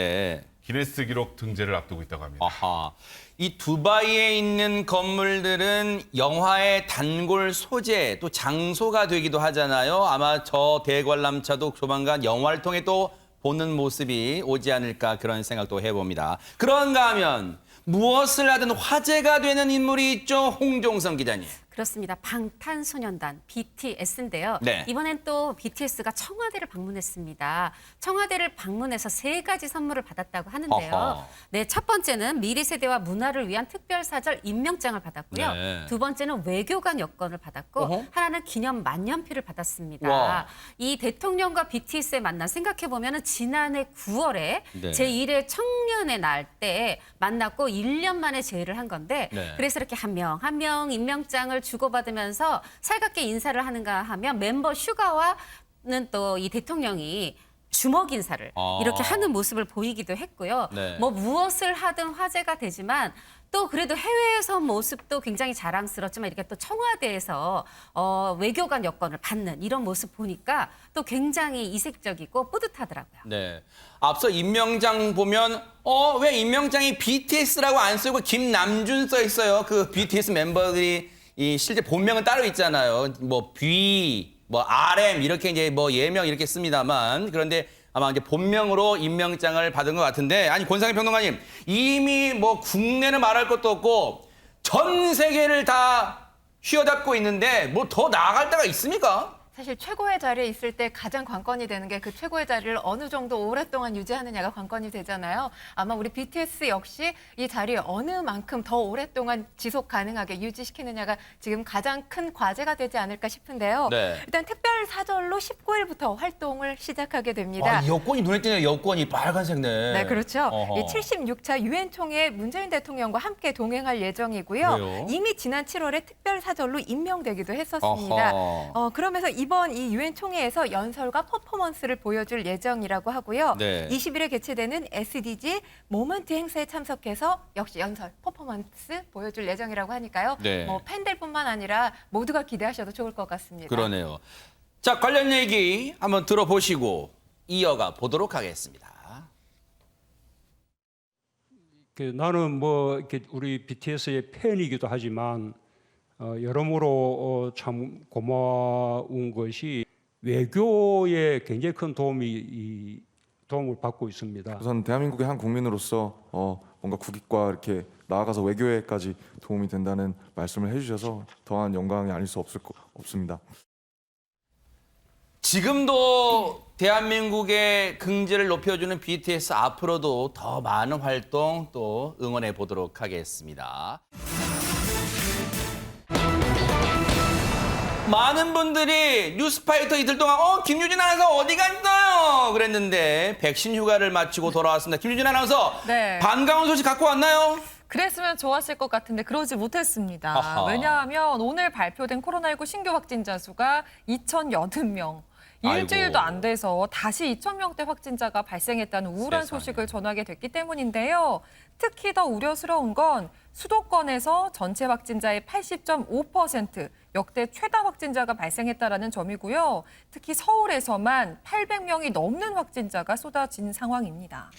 기네스 기록 등재를 앞두고 있다고 합니다. 아하. 이 두바이에 있는 건물들은 영화의 단골 소재 또 장소가 되기도 하잖아요. 아마 저 대관람차도 조만간 영화를 통해 또 보는 모습이 오지 않을까 그런 생각도 해봅니다. 그런가 하면 무엇을 하든 화제가 되는 인물이 있죠. 홍종성 기자님. 그렇습니다. 방탄소년단 BTS인데요. 네. 이번엔 또 BTS가 청와대를 방문했습니다. 청와대를 방문해서 3가지 선물을 받았다고 하는데요. 어허. 네, 첫 번째는 미래 세대와 문화를 위한 특별사절 임명장을 받았고요. 네. 두 번째는 외교관 여권을 받았고 어허. 하나는 기념 만년필을 받았습니다. 와. 이 대통령과 BTS의 만남 생각해보면 지난해 9월에 네. 제1회 청년의 날 때 만났고 1년 만에 재회를 한 건데 네. 그래서 이렇게 한 명 한 명 임명장을 주고받으면서 살갑게 인사를 하는가 하면 멤버 슈가와는 또 이 대통령이 주먹 인사를 이렇게 하는 모습을 보이기도 했고요. 네. 뭐 무엇을 하든 화제가 되지만 또 그래도 해외에서 모습도 굉장히 자랑스럽지만 이렇게 또 청와대에서 외교관 여건을 받는 이런 모습 보니까 또 굉장히 이색적이고 뿌듯하더라고요. 네. 앞서 임명장 보면 왜 임명장이 BTS라고 안 쓰고 김남준 써 있어요. 그 BTS 멤버들이 이 실제 본명은 따로 있잖아요. 뭐 B, 뭐 RM 이렇게 이제 뭐 예명 이렇게 씁니다만 그런데 아마 이제 본명으로 임명장을 받은 것 같은데 아니 권상희 평론가님 이미 뭐 국내는 말할 것도 없고 전 세계를 다 휘어잡고 있는데 뭐 더 나아갈 데가 있습니까? 사실 최고의 자리에 있을 때 가장 관건이 되는 게 그 최고의 자리를 어느 정도 오랫동안 유지하느냐가 관건이 되잖아요. 아마 우리 BTS 역시 이 자리에 어느 만큼 더 오랫동안 지속 가능하게 유지시키느냐가 지금 가장 큰 과제가 되지 않을까 싶은데요. 네. 일단 특별 사절로 19일부터 활동을 시작하게 됩니다. 여권이 눈에 띄네요. 여권이 빨간색네. 네, 그렇죠. 어허. 이 76차 유엔 총회에 문재인 대통령과 함께 동행할 예정이고요. 그래요? 이미 지난 7월에 특별 사절로 임명되기도 했었습니다. 그러면서 이번 이 유엔 총회에서 연설과 퍼포먼스를 보여줄 예정이라고 하고요. 네. 20일에 개최되는 SDG 모먼트 행사에 참석해서 역시 연설, 퍼포먼스 보여줄 예정이라고 하니까요. 네. 뭐 팬들뿐만 아니라 모두가 기대하셔도 좋을 것 같습니다. 그러네요. 자, 관련 얘기 한번 들어보시고 이어가 보도록 하겠습니다. 나는 뭐 이렇게 우리 BTS의 팬이기도 하지만 여러모로 참 고마운 것이 외교에 굉장히 큰 도움을 받고 있습니다. 우선 대한민국의 한 국민으로서 뭔가 국익과 이렇게 나아가서 외교에까지 도움이 된다는 말씀을 해주셔서 더한 영광이 아닐 수 없습니다. 지금도 대한민국의 긍지를 높여주는 BTS 앞으로도 더 많은 활동 또 응원해 보도록 하겠습니다. 많은 분들이 뉴스파이터 이틀 동안 김유진 아나운서 어디 갔어요? 그랬는데 백신 휴가를 마치고 돌아왔습니다. 김유진 아나운서 네. 반가운 소식 갖고 왔나요? 그랬으면 좋았을 것 같은데 그러지 못했습니다. 아하. 왜냐하면 오늘 발표된 코로나19 신규 확진자 수가 2,080명. 일주일도 안 돼서 다시 2,000명대 확진자가 발생했다는 우울한 세상에. 소식을 전하게 됐기 때문인데요. 특히 더 우려스러운 건 수도권에서 전체 확진자의 80.5% 역대 최다 확진자가 발생했다라는 점이고요. 특히 서울에서만 800명이 넘는 확진자가 쏟아진 상황입니다.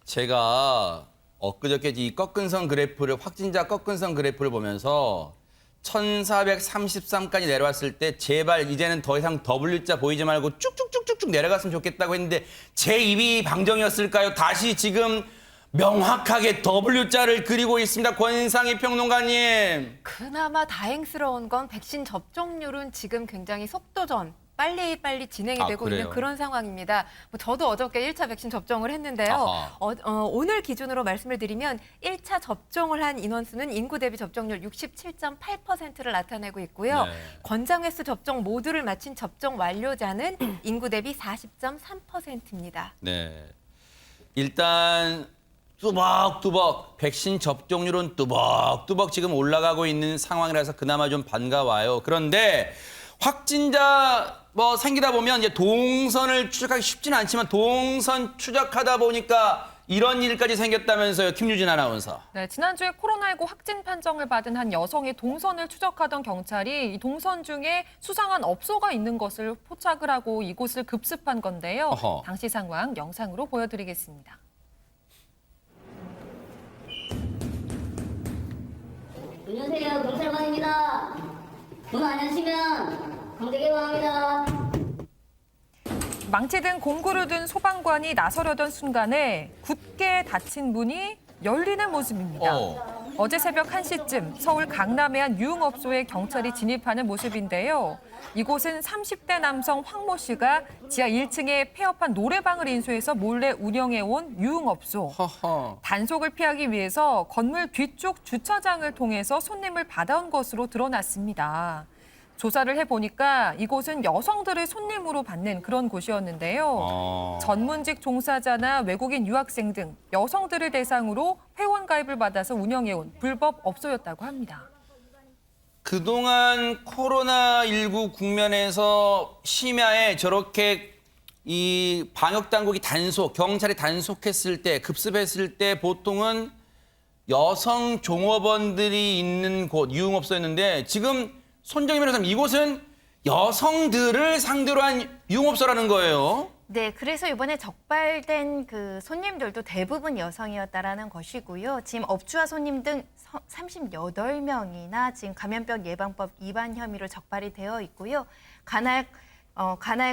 제가 엊그저께 이 꺾은선 그래프를 확진자 꺾은선 그래프를 보면서 1433까지 내려왔을 때 제발 이제는 더 이상 W자 보이지 말고 쭉쭉쭉쭉쭉 내려갔으면 좋겠다고 했는데 제 입이 방정이었을까요? 다시 지금 명확하게 W자를 그리고 있습니다. 권상희 평론가님. 그나마 다행스러운 건 백신 접종률은 지금 굉장히 속도전 빨리 진행이 되고 그래요? 있는 그런 상황입니다. 뭐 저도 어저께 1차 백신 접종을 했는데요. 아하. 오늘 기준으로 말씀을 드리면 1차 접종을 한 인원수는 인구 대비 접종률 67.8%를 나타내고 있고요. 네. 권장 횟수 접종 모두를 마친 접종 완료자는 인구 대비 40.3%입니다. 네. 일단 뚜벅뚜벅 백신 접종률은 뚜벅뚜벅 지금 올라가고 있는 상황이라서 그나마 좀 반가워요. 그런데 확진자 생기다 보면 이제 동선을 추적하기 쉽지는 않지만 동선 추적하다 보니까 이런 일까지 생겼다면서요, 김유진 아나운서. 네, 지난주에 코로나19 확진 판정을 받은 한 여성의 동선을 추적하던 경찰이 이 동선 중에 수상한 업소가 있는 것을 포착을 하고 이곳을 급습한 건데요. 어허. 당시 상황 영상으로 보여드리겠습니다. 안녕하세요, 경찰관입니다. 문 안 여시면 강제 개방합니다. 망치 등 공구를 든 소방관이 나서려던 순간에 굳게 닫힌 문이 열리는 모습입니다. 어제 새벽 1시쯤 서울 강남의 한 유흥업소에 경찰이 진입하는 모습인데요. 이곳은 30대 남성 황모 씨가 지하 1층에 폐업한 노래방을 인수해서 몰래 운영해온 유흥업소. 허허. 단속을 피하기 위해서 건물 뒤쪽 주차장을 통해서 손님을 받아온 것으로 드러났습니다. 조사를 해보니까 이곳은 여성들을 손님으로 받는 그런 곳이었는데요. 전문직 종사자나 외국인 유학생 등 여성들을 대상으로 회원 가입을 받아서 운영해온 불법 업소였다고 합니다. 그동안 코로나19 국면에서 심야에 저렇게 이 방역당국이 경찰이 단속했을 때, 급습했을 때 보통은 여성 종업원들이 있는 곳, 유흥업소였는데 지금 손정희 변호사님, 이곳은 여성들을 상대로 한 유흥업소라는 거예요. 네, 그래서 이번에 적발된 그 손님들도 대부분 여성이었다라는 것이고요. 지금 업주와 손님 등 38명이나 지금 감염병 예방법 위반 혐의로 적발이 되어 있고요. 관할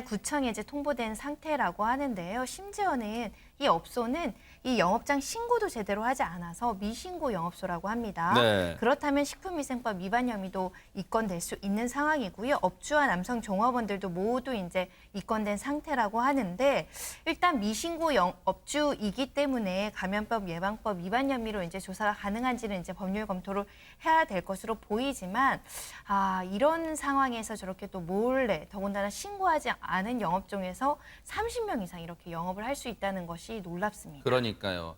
구청에 이제 통보된 상태라고 하는데요. 심지어는 이 업소는 이 영업장 신고도 제대로 하지 않아서 미신고 영업소라고 합니다. 네. 그렇다면 식품위생법 위반 혐의도 입건될 수 있는 상황이고요. 업주와 남성 종업원들도 모두 이제 입건된 상태라고 하는데 일단 미신고 업주이기 때문에 감염법 예방법 위반 혐의로 이제 조사가 가능한지는 이제 법률 검토를 해야 될 것으로 보이지만 이런 상황에서 저렇게 또 몰래 더군다나 신고하지 않은 영업종에서 30명 이상 이렇게 영업을 할 수 있다는 것이 놀랍습니다. 그러니까요.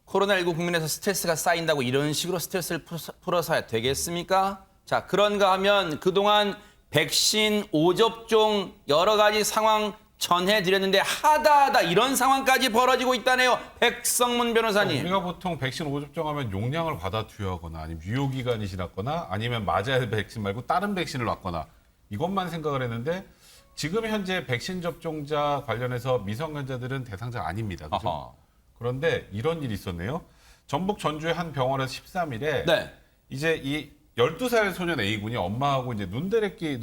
코로나19 국면에서 스트레스가 쌓인다고 이런 식으로 스트레스를 풀어서야 되겠습니까? 자, 그런가 하면 그동안 백신 5접종 여러 가지 상황 전해드렸는데 하다 이런 상황까지 벌어지고 있다네요. 백성문 변호사님. 우리가 보통 백신 5접종하면 용량을 받아두거나 아니면 유효기간이 지났거나 아니면 맞아야 할 백신 말고 다른 백신을 놨거나 이것만 생각을 했는데 지금 현재 백신 접종자 관련해서 미성년자들은 대상자가 아닙니다. 그죠? 그런데 이런 일이 있었네요. 전북 전주의 한 병원에서 13일에 네. 이제 이 12살 소년 A군이 엄마하고 이제 눈다래끼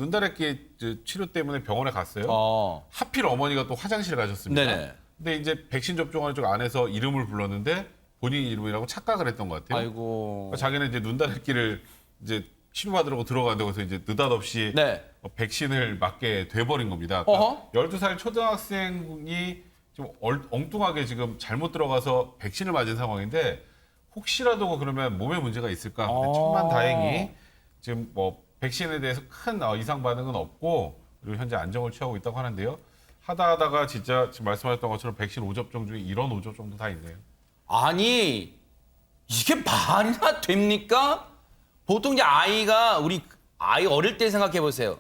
치료 때문에 병원에 갔어요. 하필 어머니가 또 화장실 가셨습니다. 네네. 근데 이제 백신 접종하는 쪽 안에서 이름을 불렀는데 본인 이름이라고 착각을 했던 것 같아요. 아이고. 자기는 이제 눈다래끼를 이제 치료받으려고 들어가는데 거기서 이제 느닷없이 네. 백신을 맞게 돼버린 겁니다. 그러니까 12살 초등학생이 좀 엉뚱하게 지금 잘못 들어가서 백신을 맞은 상황인데 혹시라도 그러면 몸에 문제가 있을까? 근데 천만다행히 지금 뭐 백신에 대해서 큰 이상 반응은 없고 그리고 현재 안정을 취하고 있다고 하는데요. 하다가 진짜 지금 말씀하셨던 것처럼 백신 5접종 중에 이런 5접종도 다 있네요. 아니 이게 말이나 됩니까? 보통 이제 우리 아이 어릴 때 생각해 보세요.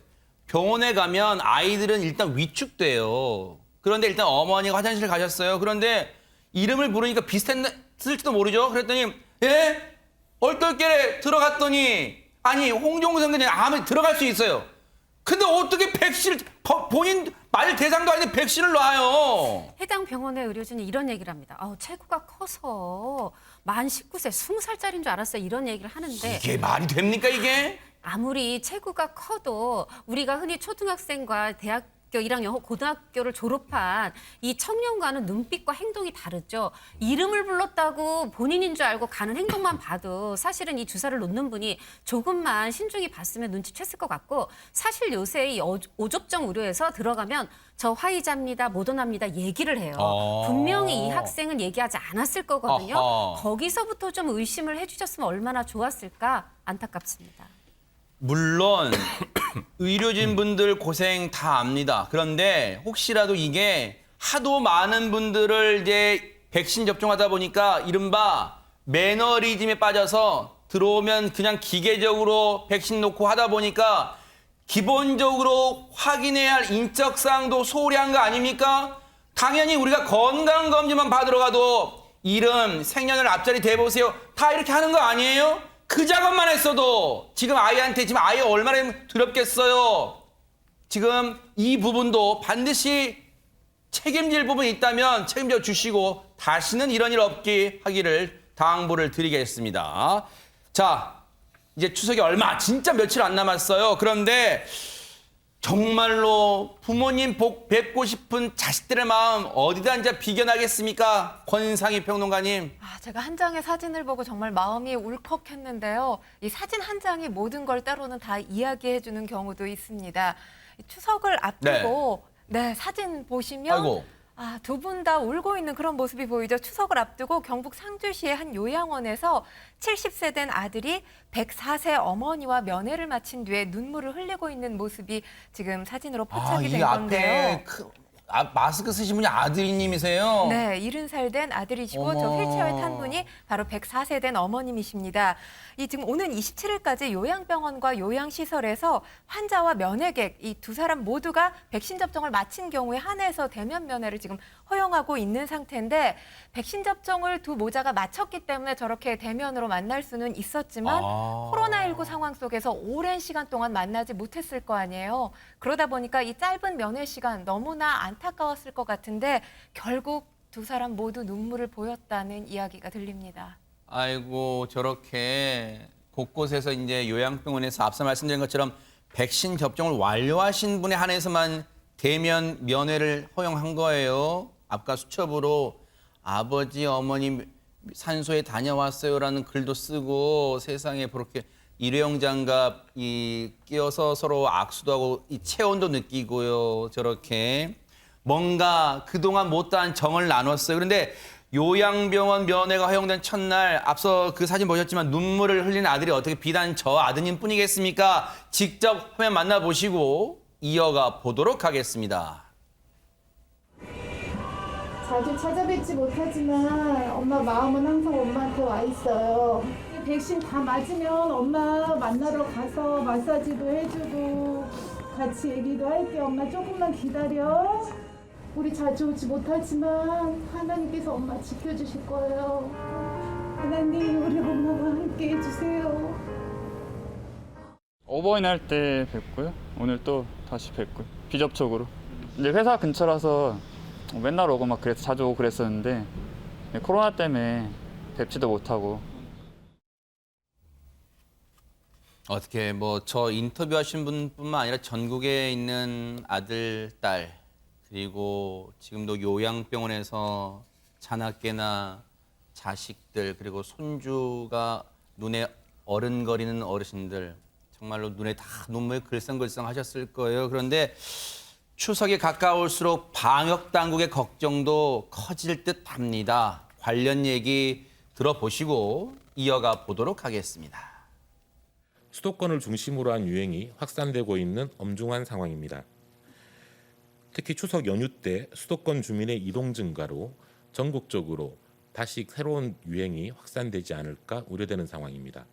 병원에 가면 아이들은 일단 위축돼요. 그런데 일단 어머니가 화장실 가셨어요. 그런데 이름을 부르니까 비슷했을지도 모르죠. 그랬더니 얼떨결에 들어갔더니 아니 홍종성 그냥 아무 들어갈 수 있어요. 근데 어떻게 백신을 본인 말 대상도 아닌데 백신을 놔요? 해당 병원의 의료진이 이런 얘기를 합니다. 체구가 커서 만 19세, 20살짜리인 줄 알았어요. 이런 얘기를 하는데 이게 말이 됩니까 이게? 아무리 체구가 커도 우리가 흔히 초등학생과 대학교 1학년, 고등학교를 졸업한 이 청년과는 눈빛과 행동이 다르죠. 이름을 불렀다고 본인인 줄 알고 가는 행동만 봐도 사실은 이 주사를 놓는 분이 조금만 신중히 봤으면 눈치챘을 것 같고, 사실 요새 이 오접종 의료에서 들어가면 저 화이자입니다, 모더나입니다 얘기를 해요. 분명히 이 학생은 얘기하지 않았을 거거든요. 거기서부터 좀 의심을 해주셨으면 얼마나 좋았을까 안타깝습니다. 물론 의료진 분들 고생 다 압니다. 그런데 혹시라도 이게 하도 많은 분들을 이제 백신 접종하다 보니까 이른바 매너리즘에 빠져서 들어오면 그냥 기계적으로 백신 놓고 하다 보니까 기본적으로 확인해야 할 인적 사항도 소홀히 한 거 아닙니까? 당연히 우리가 건강검진만 받으러 가도 이름, 생년을 앞자리 대보세요. 다 이렇게 하는 거 아니에요? 그 작업만 했어도 지금 아이한테 지금 아이 얼마나 두렵겠어요. 지금 이 부분도 반드시 책임질 부분이 있다면 책임져 주시고 다시는 이런 일 없게 하기를 당부를 드리겠습니다. 자, 이제 추석이 얼마 진짜 며칠 안 남았어요. 그런데 정말로 부모님 복 뵙고 싶은 자식들의 마음 어디다 이제 비견하겠습니까? 권상희 평론가님. 제가 한 장의 사진을 보고 정말 마음이 울컥했는데요. 이 사진 한 장이 모든 걸 때로는 다 이야기해주는 경우도 있습니다. 추석을 앞두고 사진 보시면 아이고. 두 분 다 울고 있는 그런 모습이 보이죠. 추석을 앞두고 경북 상주시의 한 요양원에서 70세 된 아들이 104세 어머니와 면회를 마친 뒤에 눈물을 흘리고 있는 모습이 지금 사진으로 포착이 된 건데요. 마스크 쓰신 분이 아드님이세요? 네, 70살 된 아들이시고 저 휠체어에 탄 분이 바로 104세 된 어머님이십니다. 지금 오는 27일까지 요양병원과 요양시설에서 환자와 면회객 이 두 사람 모두가 백신 접종을 마친 경우에 한해서 대면 면회를 지금 허용하고 있는 상태인데, 백신 접종을 두 모자가 마쳤기 때문에 저렇게 대면으로 만날 수는 있었지만 코로나19 상황 속에서 오랜 시간 동안 만나지 못했을 거 아니에요. 그러다 보니까 이 짧은 면회 시간 너무나 안타까웠을 것 같은데 결국 두 사람 모두 눈물을 보였다는 이야기가 들립니다. 아이고, 저렇게 곳곳에서 이제 요양병원에서 앞서 말씀드린 것처럼 백신 접종을 완료하신 분에 한해서만 대면 면회를 허용한 거예요. 아까 수첩으로 아버지, 어머니 산소에 다녀왔어요라는 글도 쓰고 세상에 그렇게 일회용 장갑 끼어서 서로 악수도 하고 이 체온도 느끼고요. 저렇게 뭔가 그동안 못다한 정을 나눴어요. 그런데 요양병원 면회가 허용된 첫날 앞서 그 사진 보셨지만 눈물을 흘리는 아들이 어떻게 비단 저 아드님 뿐이겠습니까? 직접 화면 만나보시고 이어가 보도록 하겠습니다. 자주 찾아뵙지 못하지만 엄마 마음은 항상 엄마한테 와 있어요. 백신 다 맞으면 엄마 만나러 가서 마사지도 해주고 같이 얘기도 할게. 엄마 조금만 기다려. 우리 자주 오지 못하지만 하나님께서 엄마 지켜주실 거예요. 하나님 우리 엄마와 함께 해주세요. 어버이날 때 뵙고요. 오늘 또 다시 뵙고요. 비접촉으로. 이제 회사 근처라서 맨날 오고 막 그래서 자주 오고 그랬었는데 코로나 때문에 뵙지도 못하고. 어떻게 저 인터뷰하신 분뿐만 아니라 전국에 있는 아들, 딸 그리고 지금도 요양병원에서 자나깨나 자식들 그리고 손주가 눈에 어른거리는 어르신들 정말로 눈에 다 눈물이 글썽글썽 하셨을 거예요. 그런데 추석이 가까울수록 방역 당국의 걱정도 커질 듯합니다. 관련 얘기 들어보시고 이어가 보도록 하겠습니다. 수도권을 중심으로 한 유행이 확산되고 있는 엄중한 상황입니다. 특히 추석 연휴 때 수도권 주민의 이동 증가로 전국적으로 다시 새로운 유행이 확산되지 않을까 우려되는 상황입니다.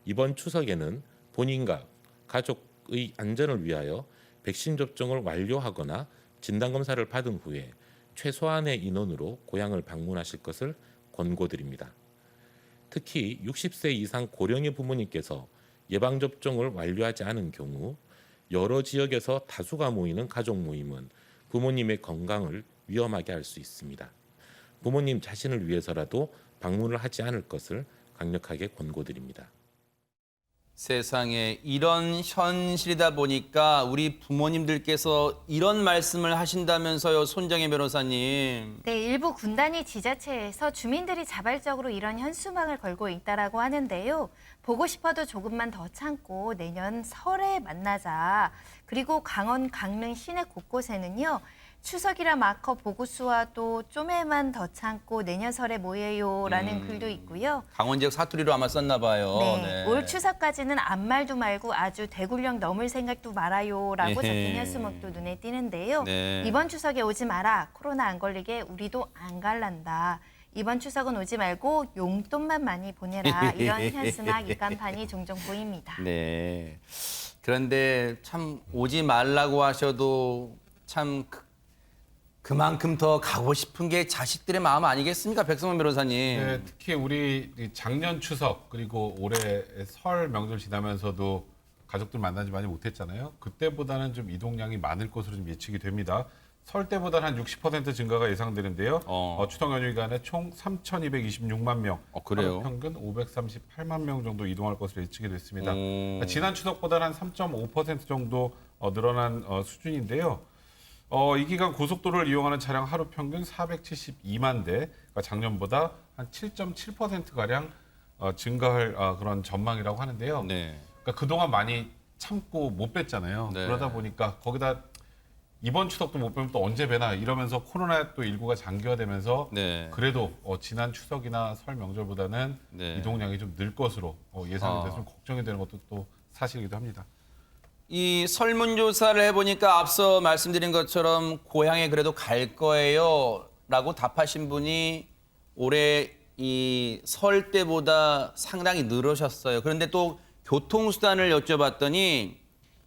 이번 추석에는 본인과 가족의 안전을 위하여 백신 접종을 완료하거나 진단검사를 받은 후에 최소한의 인원으로 고향을 방문하실 것을 권고드립니다. 특히 60세 이상 고령의 부모님께서 예방접종을 완료하지 않은 경우 여러 지역에서 다수가 모이는 가족 모임은 부모님의 건강을 위험하게 할 수 있습니다. 부모님 자신을 위해서라도 방문을 하지 않을 것을 강력하게 권고드립니다. 세상에 이런 현실이다 보니까 우리 부모님들께서 이런 말씀을 하신다면서요, 손정혜 변호사님. 네, 일부 군단위 지자체에서 주민들이 자발적으로 이런 현수막을 걸고 있다라고 하는데요. 보고 싶어도 조금만 더 참고 내년 설에 만나자. 그리고 강원, 강릉 시내 곳곳에는요. 추석이라 마커 보고수와도 좀에만 더 참고 내년 설에 모여요라는 글도 있고요. 강원 지역 사투리로 아마 썼나 봐요. 네, 올 추석까지는 아무 말도 말고 아주 대굴령 넘을 생각도 말아요라고 적힌 현수막도 눈에 띄는데요. 네. 이번 추석에 오지 마라. 코로나 안 걸리게 우리도 안 갈란다. 이번 추석은 오지 말고 용돈만 많이 보내라. 이런 현수막 입간판이 종종 보입니다. 네. 그런데 참 오지 말라고 하셔도 참 그만큼 더 가고 싶은 게 자식들의 마음 아니겠습니까, 백성원 변호사님? 네, 특히 우리 작년 추석 그리고 올해 설 명절 지나면서도 가족들 만나지 많이 못했잖아요. 그때보다는 좀 이동량이 많을 것으로 좀 예측이 됩니다. 설 때보다는 한 60% 증가가 예상되는데요. 추석 연휴 기간에 총 3,226만 명, 그래요? 하루 평균 538만 명 정도 이동할 것으로 예측이 됐습니다. 지난 추석보다는 한 3.5% 정도 늘어난 수준인데요. 이 기간 고속도로를 이용하는 차량 하루 평균 472만 대, 그러니까 작년보다 한 7.7%가량 증가할 그런 전망이라고 하는데요. 네. 그러니까 그동안 많이 참고 못 뺐잖아요. 네. 그러다 보니까 거기다 이번 추석도 못 빼면 또 언제 빼나 이러면서 코로나 또 일구가 장기화되면서 네. 그래도 지난 추석이나 설 명절보다는 네. 이동량이 좀 늘 것으로 예상이 돼서 좀 걱정이 되는 것도 또 사실이기도 합니다. 이 설문조사를 해보니까 앞서 말씀드린 것처럼 고향에 그래도 갈 거예요 라고 답하신 분이 올해 이 설 때보다 상당히 늘으셨어요. 그런데 또 교통수단을 여쭤봤더니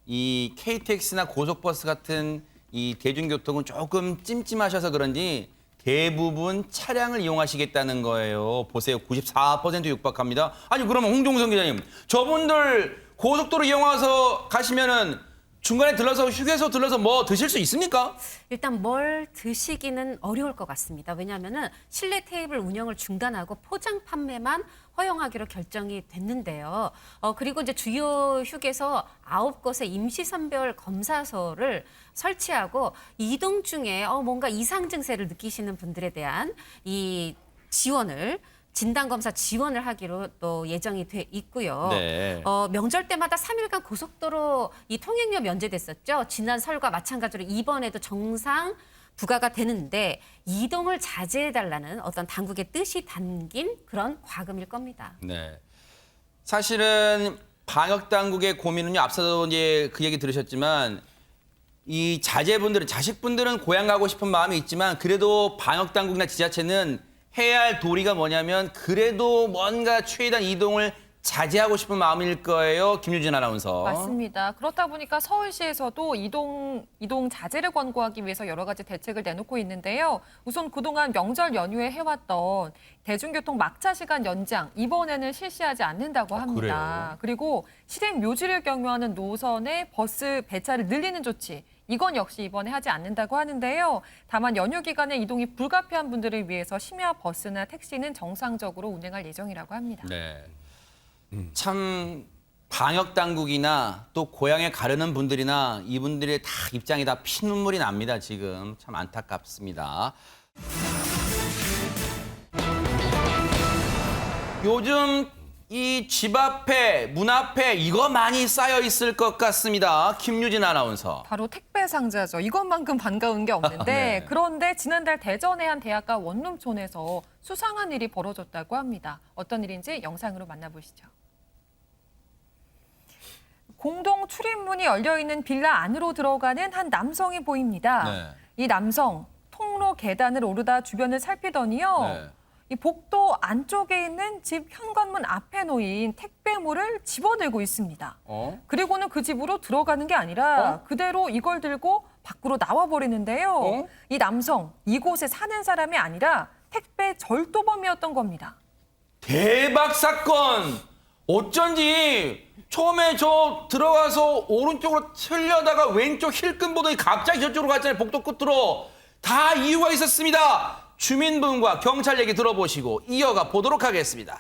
이 KTX나 고속버스 같은 이 대중교통은 조금 찜찜하셔서 그런지 대부분 차량을 이용하시겠다는 거예요. 보세요. 94% 육박합니다. 아니 그러면 홍종성 기자님, 저분들 고속도로 이용해서 가시면은 중간에 들러서 휴게소 들러서 뭐 드실 수 있습니까? 일단 뭘 드시기는 어려울 것 같습니다. 왜냐하면은 실내 테이블 운영을 중단하고 포장 판매만 허용하기로 결정이 됐는데요. 그리고 이제 주요 휴게소 9곳의 임시선별 검사소를 설치하고 이동 중에 뭔가 이상 증세를 느끼시는 분들에 대한 이 지원을 진단검사 지원을 하기로 또 예정이 돼 있고요. 네. 명절 때마다 3일간 고속도로 이 통행료 면제됐었죠. 지난 설과 마찬가지로 이번에도 정상 부과가 되는데 이동을 자제해달라는 어떤 당국의 뜻이 담긴 그런 과금일 겁니다. 네. 사실은 방역 당국의 고민은요. 앞서도 이제 그 얘기 들으셨지만 이 자제분들은 자식분들은 고향 가고 싶은 마음이 있지만 그래도 방역 당국이나 지자체는 해야 할 도리가 뭐냐면 그래도 뭔가 최대한 이동을 자제하고 싶은 마음일 거예요. 김유진 아나운서. 맞습니다. 그렇다 보니까 서울시에서도 이동 자제를 권고하기 위해서 여러 가지 대책을 내놓고 있는데요. 우선 그동안 명절 연휴에 해왔던 대중교통 막차 시간 연장 이번에는 실시하지 않는다고 합니다. 그리고 실행 묘지를 경유하는 노선의 버스 배차를 늘리는 조치. 이건 역시 이번에 하지 않는다고 하는데요. 다만 연휴 기간에 이동이 불가피한 분들을 위해서 심야 버스나 택시는 정상적으로 운행할 예정이라고 합니다. 네. 참 방역 당국이나 또 고향에 가려는 분들이나 이분들의 다 입장이 다 피눈물이 납니다. 지금 참 안타깝습니다. 요즘 이 집 앞에, 문 앞에 이거 많이 쌓여 있을 것 같습니다. 김유진 아나운서. 바로 택배 상자죠. 이것만큼 반가운 게 없는데 네. 그런데 지난달 대전의 한 대학가 원룸촌에서 수상한 일이 벌어졌다고 합니다. 어떤 일인지 영상으로 만나보시죠. 공동 출입문이 열려있는 빌라 안으로 들어가는 한 남성이 보입니다. 네. 이 남성 통로 계단을 오르다 주변을 살피더니요. 네. 이 복도 안쪽에 있는 집 현관문 앞에 놓인 택배물을 집어들고 있습니다. 그리고는 그 집으로 들어가는 게 아니라 그대로 이걸 들고 밖으로 나와버리는데요. 이 남성, 이곳에 사는 사람이 아니라 택배 절도범이었던 겁니다. 대박 사건! 어쩐지 처음에 저 들어가서 오른쪽으로 틀려다가 왼쪽 힐끔 보더니 갑자기 저쪽으로 갔잖아요. 복도 끝으로. 다 이유가 있었습니다. 주민분과 경찰 얘기 들어보시고 이어가 보도록 하겠습니다.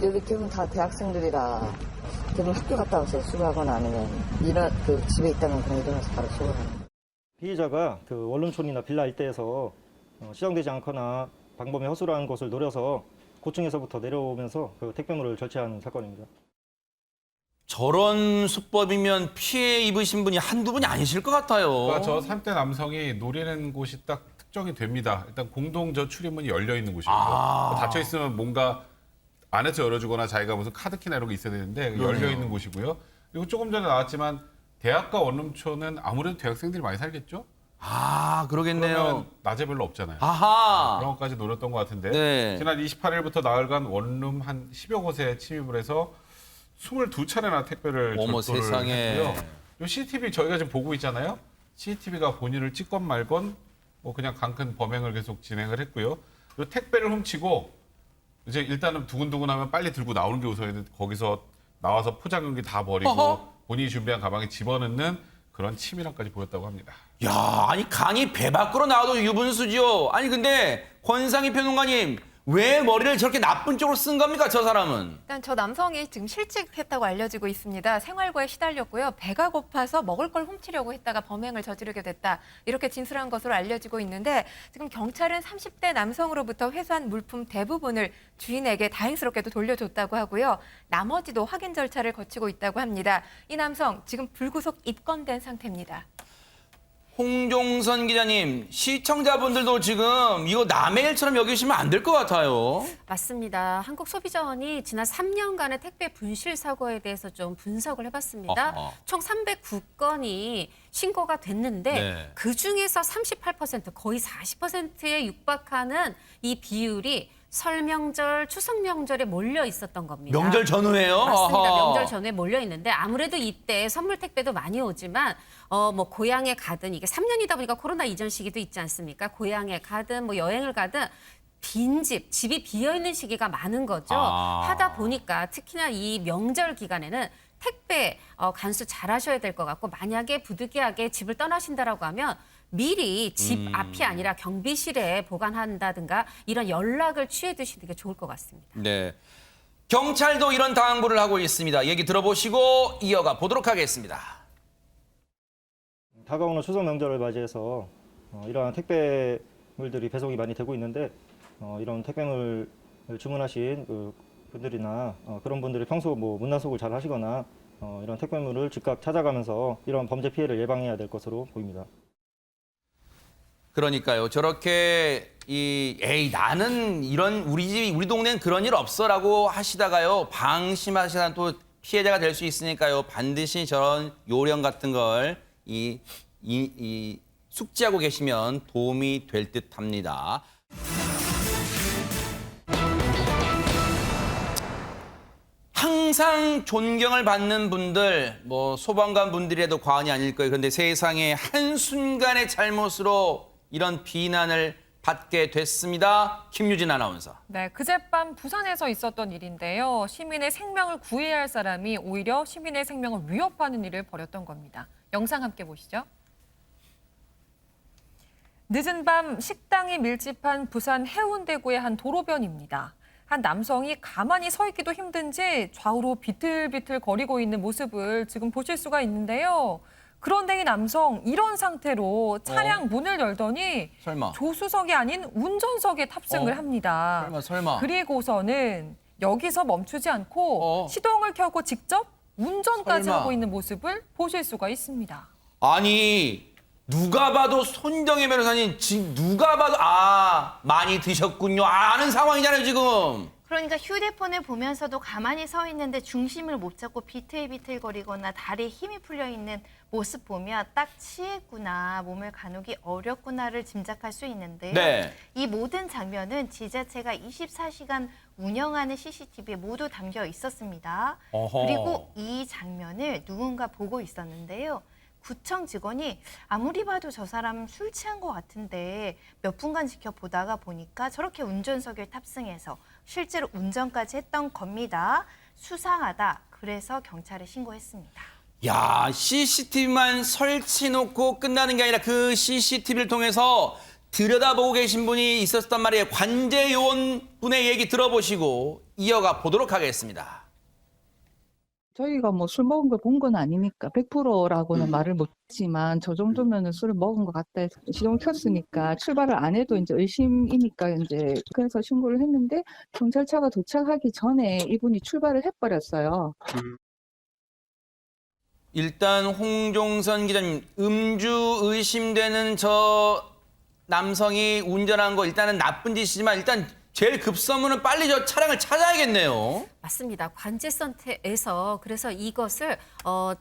여기 대부분 다 대학생들이라 대부분 학교 갔다 와서 수고하거나 아니면 집에 있다면 그냥 일어나서 바로 수고하는. 피해자가 그 원룸촌이나 빌라 일대에서 시정되지 않거나 방범의 허술한 것을 노려서 고층에서부터 내려오면서 그 택배물을 절취하는 사건입니다. 저런 수법이면 피해 입으신 분이 한두 분이 아니실 것 같아요. 그러니까 저 3대 남성이 노리는 곳이 딱 특정이 됩니다. 일단 공동 저 출입문이 열려 있는 곳이고요. 닫혀 있으면 뭔가 안에서 열어주거나 자기가 무슨 카드키나 이런 게 있어야 되는데 열려 있는 곳이고요. 그리고 조금 전에 나왔지만 대학가 원룸촌은 아무래도 대학생들이 많이 살겠죠? 그러겠네요. 그러면 낮에 별로 없잖아요. 아하. 그런 것까지 노렸던 것 같은데 네. 지난 28일부터 나흘간 원룸 한 10여 곳에 침입을 해서 22차례나 택배를 어머, 절도를 세상에. 했고요. 이 CCTV 저희가 지금 보고 있잖아요. CCTV가 본인을 찍건 말건 뭐 그냥 강큰 범행을 계속 진행을 했고요. 이 택배를 훔치고 이제 일단은 두근두근하면 빨리 들고 나오는 게 우선인데 거기서 나와서 포장용기 다 버리고 어허. 본인이 준비한 가방에 집어넣는 그런 치밀함까지 보였다고 합니다. 야, 아니 강이 배 밖으로 나와도 유분수지요. 아니 근데 권상희 평론가님 왜 머리를 저렇게 나쁜 쪽으로 쓴 겁니까, 저 사람은? 일단 저 남성이 지금 실직했다고 알려지고 있습니다. 생활고에 시달렸고요. 배가 고파서 먹을 걸 훔치려고 했다가 범행을 저지르게 됐다. 이렇게 진술한 것으로 알려지고 있는데 지금 경찰은 30대 남성으로부터 회수한 물품 대부분을 주인에게 다행스럽게도 돌려줬다고 하고요. 나머지도 확인 절차를 거치고 있다고 합니다. 이 남성 지금 불구속 입건된 상태입니다. 홍종선 기자님, 시청자분들도 지금 이거 남의 일처럼 여기시면 안 될 것 같아요. 맞습니다. 한국소비자원이 지난 3년간의 택배 분실 사고에 대해서 좀 분석을 해봤습니다. 총 309건이 신고가 됐는데 네. 그중에서 38% 거의 40%에 육박하는 이 비율이 설 명절, 추석 명절에 몰려 있었던 겁니다. 명절 전후에요? 맞습니다. 아하. 명절 전후에 몰려 있는데 아무래도 이때 선물 택배도 많이 오지만 뭐 고향에 가든 이게 3년이다 보니까 코로나 이전 시기도 있지 않습니까? 고향에 가든 뭐 여행을 가든 빈집, 집이 비어 있는 시기가 많은 거죠. 하다 보니까 특히나 이 명절 기간에는 택배 간수 잘 하셔야 될 것 같고 만약에 부득이하게 집을 떠나신다라고 하면 미리 집 앞이 아니라 경비실에 보관한다든가 이런 연락을 취해 두시는 게 좋을 것 같습니다. 네. 경찰도 이런 당부를 하고 있습니다. 얘기 들어보시고 이어가 보도록 하겠습니다. 다가오는 추석 명절을 맞이해서 이러한 택배물들이 배송이 많이 되고 있는데 이런 택배물을 주문하신 그 분들이나 그런 분들이 평소 뭐 문단속을 잘 하시거나 이런 택배물을 즉각 찾아가면서 이런 범죄 피해를 예방해야 될 것으로 보입니다. 그러니까요. 저렇게 에이 나는 이런 우리 동네는 그런 일 없어라고 하시다가요. 방심하시다 또 피해자가 될 수 있으니까요. 반드시 저런 요령 같은 걸 숙지하고 계시면 도움이 될 듯합니다. 항상 존경을 받는 분들, 뭐 소방관 분들이라도 과언이 아닐 거예요. 그런데 세상에 한순간의 잘못으로 이런 비난을 받게 됐습니다. 김유진 아나운서. 네, 그젯밤 부산에서 있었던 일인데요. 시민의 생명을 구해야 할 사람이 오히려 시민의 생명을 위협하는 일을 벌였던 겁니다. 영상 함께 보시죠. 늦은 밤 식당이 밀집한 부산 해운대구의 한 도로변입니다. 한 남성이 가만히 서 있기도 힘든지 좌우로 비틀비틀 거리고 있는 모습을 지금 보실 수가 있는데요. 그런데 이 남성 이런 상태로 차량 문을 열더니 설마. 조수석이 아닌 운전석에 탑승을 합니다. 설마. 그리고서는 여기서 멈추지 않고 시동을 켜고 직접 운전까지 설마. 하고 있는 모습을 보실 수가 있습니다. 아니 누가 봐도 손정혜 변호사님 지금 누가 봐도 많이 드셨군요. 아는 상황이잖아요 지금. 그러니까 휴대폰을 보면서도 가만히 서 있는데 중심을 못 잡고 비틀비틀거리거나 다리에 힘이 풀려 있는 모습 보면 딱 취했구나, 몸을 가누기 어렵구나를 짐작할 수 있는데요. 네. 이 모든 장면은 지자체가 24시간 운영하는 CCTV에 모두 담겨 있었습니다. 어허. 그리고 이 장면을 누군가 보고 있었는데요. 구청 직원이 아무리 봐도 저 사람 술 취한 것 같은데 몇 분간 지켜보다가 보니까 저렇게 운전석에 탑승해서 실제로 운전까지 했던 겁니다. 수상하다. 그래서 경찰에 신고했습니다. 야, CCTV만 설치해놓고 끝나는 게 아니라 그 CCTV를 통해서 들여다보고 계신 분이 있었단 말이에요. 관제 요원 분의 얘기 들어보시고 이어가 보도록 하겠습니다. 저희가 뭐 술 먹은 걸 본 건 아니니까 100%라고는 말을 못했지만 저 정도면은 술을 먹은 것 같다 해서 시동을 켰으니까 출발을 안 해도 이제 의심이니까 이제 그래서 신고를 했는데 경찰차가 도착하기 전에 이분이 출발을 해버렸어요. 일단 홍종선 기자님, 음주 의심되는 저 남성이 운전한 거 일단은 나쁜 짓이지만 일단 제일 급선무는 빨리 저 차량을 찾아야겠네요. 맞습니다. 관제센터에서 그래서 이것을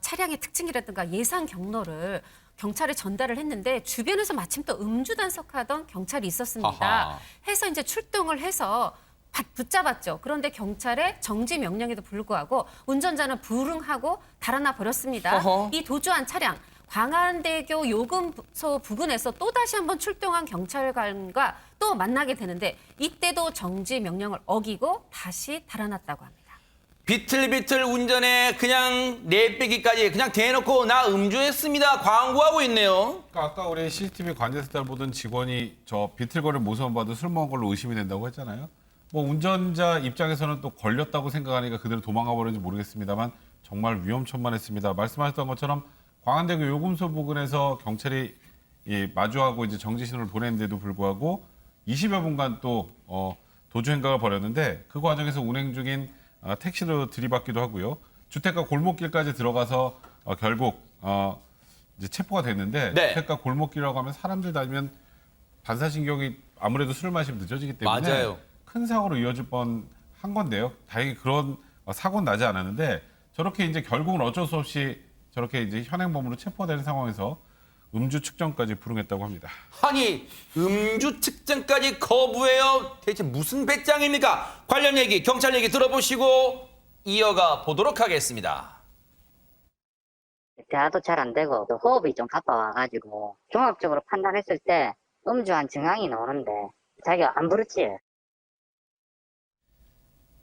차량의 특징이라든가 예상 경로를 경찰에 전달을 했는데 주변에서 마침 또 음주 단속하던 경찰이 있었습니다. 아하. 해서 이제 출동을 해서 붙잡았죠. 그런데 경찰의 정지 명령에도 불구하고 운전자는 불응하고 달아나 버렸습니다. 어허. 이 도주한 차량 광안대교 요금소 부근에서 또다시 한번 출동한 경찰관과 또 만나게 되는데 이때도 정지 명령을 어기고 다시 달아났다고 합니다. 비틀비틀 운전에 그냥 내빼기까지 그냥 대놓고 나 음주했습니다. 광고하고 있네요. 그러니까 아까 우리 CCTV 관제센터 보던 직원이 저 비틀거리는 모습만 봐도 술 먹은 걸로 의심이 된다고 했잖아요. 뭐 운전자 입장에서는 또 걸렸다고 생각하니까 그대로 도망가 버렸는지 모르겠습니다만 정말 위험천만했습니다. 말씀하셨던 것처럼 광안대교 요금소 부근에서 경찰이 마주하고 이제 정지 신호를 보냈는데도 불구하고 20여 분간 또 도주 행각을 벌였는데 그 과정에서 운행 중인 택시로 들이받기도 하고요. 주택가 골목길까지 들어가서 결국 이제 체포가 됐는데 네. 주택가 골목길이라고 하면 사람들 다니면 반사신경이 아무래도 술을 마시면 늦어지기 때문에 맞아요. 큰 사고로 이어질 뻔한 건데요. 다행히 그런 사고는 나지 않았는데 저렇게 이제 결국은 어쩔 수 없이 저렇게 이제 현행범으로 체포되는 상황에서 음주 측정까지 불응했다고 합니다. 아니, 음주 측정까지 거부해요? 대체 무슨 배짱입니까? 관련 얘기, 경찰 얘기 들어보시고 이어가 보도록 하겠습니다. 대화도 잘 안 되고 또 호흡이 좀 가빠와가지고 종합적으로 판단했을 때 음주한 증상이 나오는데 자기가 안 부르지.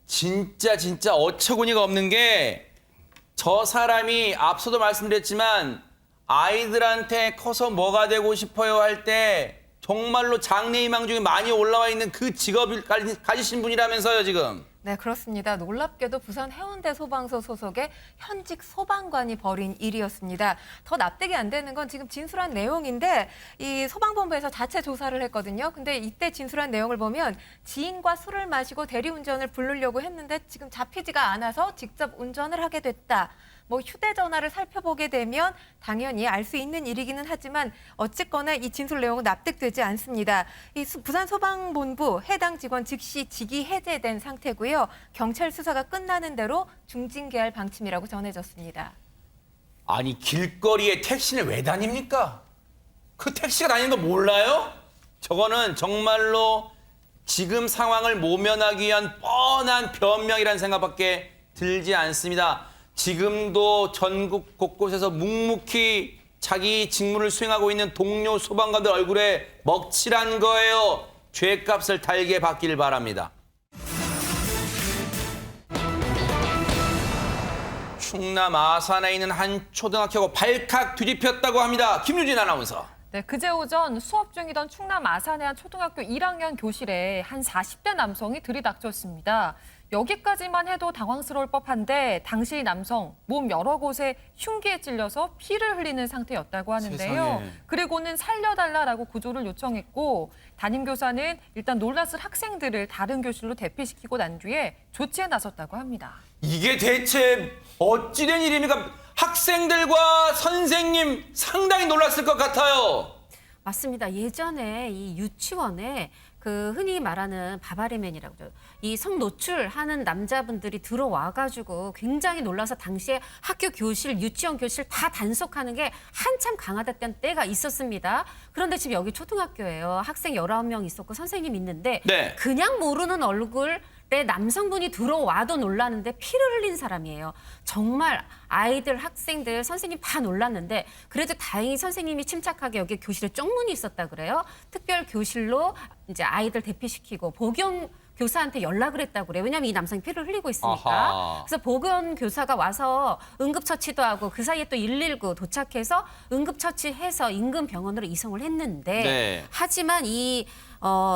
진짜 어처구니가 없는 게 저 사람이 앞서도 말씀드렸지만 아이들한테 커서 뭐가 되고 싶어요 할 때 정말로 장래희망 중에 많이 올라와 있는 그 직업을 가지신 분이라면서요 지금. 네, 그렇습니다. 놀랍게도 부산 해운대 소방서 소속의 현직 소방관이 벌인 일이었습니다. 더 납득이 안 되는 건 지금 진술한 내용인데 이 소방본부에서 자체 조사를 했거든요. 근데 이때 진술한 내용을 보면 지인과 술을 마시고 대리운전을 부르려고 했는데 지금 잡히지가 않아서 직접 운전을 하게 됐다. 뭐 휴대전화를 살펴보게 되면 당연히 알 수 있는 일이기는 하지만 어쨌거나 이 진술 내용은 납득되지 않습니다. 이 부산 소방본부 해당 직원 즉시 직위 해제된 상태고요. 경찰 수사가 끝나는 대로 중징계할 방침이라고 전해졌습니다. 아니 길거리에 택시는 왜 다닙니까? 그 택시가 다니는 거 몰라요? 저거는 정말로 지금 상황을 모면하기 위한 뻔한 변명이라는 생각밖에 들지 않습니다. 지금도 전국 곳곳에서 묵묵히 자기 직무를 수행하고 있는 동료 소방관들 얼굴에 먹칠한 거예요. 죄값을 달게 받기를 바랍니다. 충남 아산에 있는 한 초등학교가 발칵 뒤집혔다고 합니다. 김유진 아나운서. 네, 그제 오전 수업 중이던 충남 아산의 한 초등학교 1학년 교실에 한 40대 남성이 들이닥쳤습니다. 여기까지만 해도 당황스러울 법한데 당시 남성 몸 여러 곳에 흉기에 찔려서 피를 흘리는 상태였다고 하는데요. 세상에. 그리고는 살려달라고 구조를 요청했고 담임교사는 일단 놀랐을 학생들을 다른 교실로 대피시키고 난 뒤에 조치에 나섰다고 합니다. 이게 대체 어찌된 일입니까? 학생들과 선생님 상당히 놀랐을 것 같아요. 맞습니다. 예전에 이 유치원에 그 흔히 말하는 바바리맨이라고 그러죠. 이 성노출하는 남자분들이 들어와가지고 굉장히 놀라서 당시에 학교 교실, 유치원 교실 다 단속하는 게 한참 강화됐던 때가 있었습니다. 그런데 지금 여기 초등학교예요. 학생 19명 있었고 선생님 있는데 네. 그냥 모르는 얼굴에 때 남성분이 들어와도 놀랐는데 피를 흘린 사람이에요. 정말 아이들, 학생들, 선생님 다 놀랐는데 그래도 다행히 선생님이 침착하게 여기 교실에 쪽문이 있었다 그래요. 특별 교실로 이제 아이들 대피시키고 보경 교사한테 연락을 했다고 그래요. 왜냐하면 이 남성이 피를 흘리고 있으니까. 아하. 그래서 보건 교사가 와서 응급처치도 하고 그 사이에 또 119 도착해서 응급처치해서 인근 병원으로 이송을 했는데 네. 하지만 이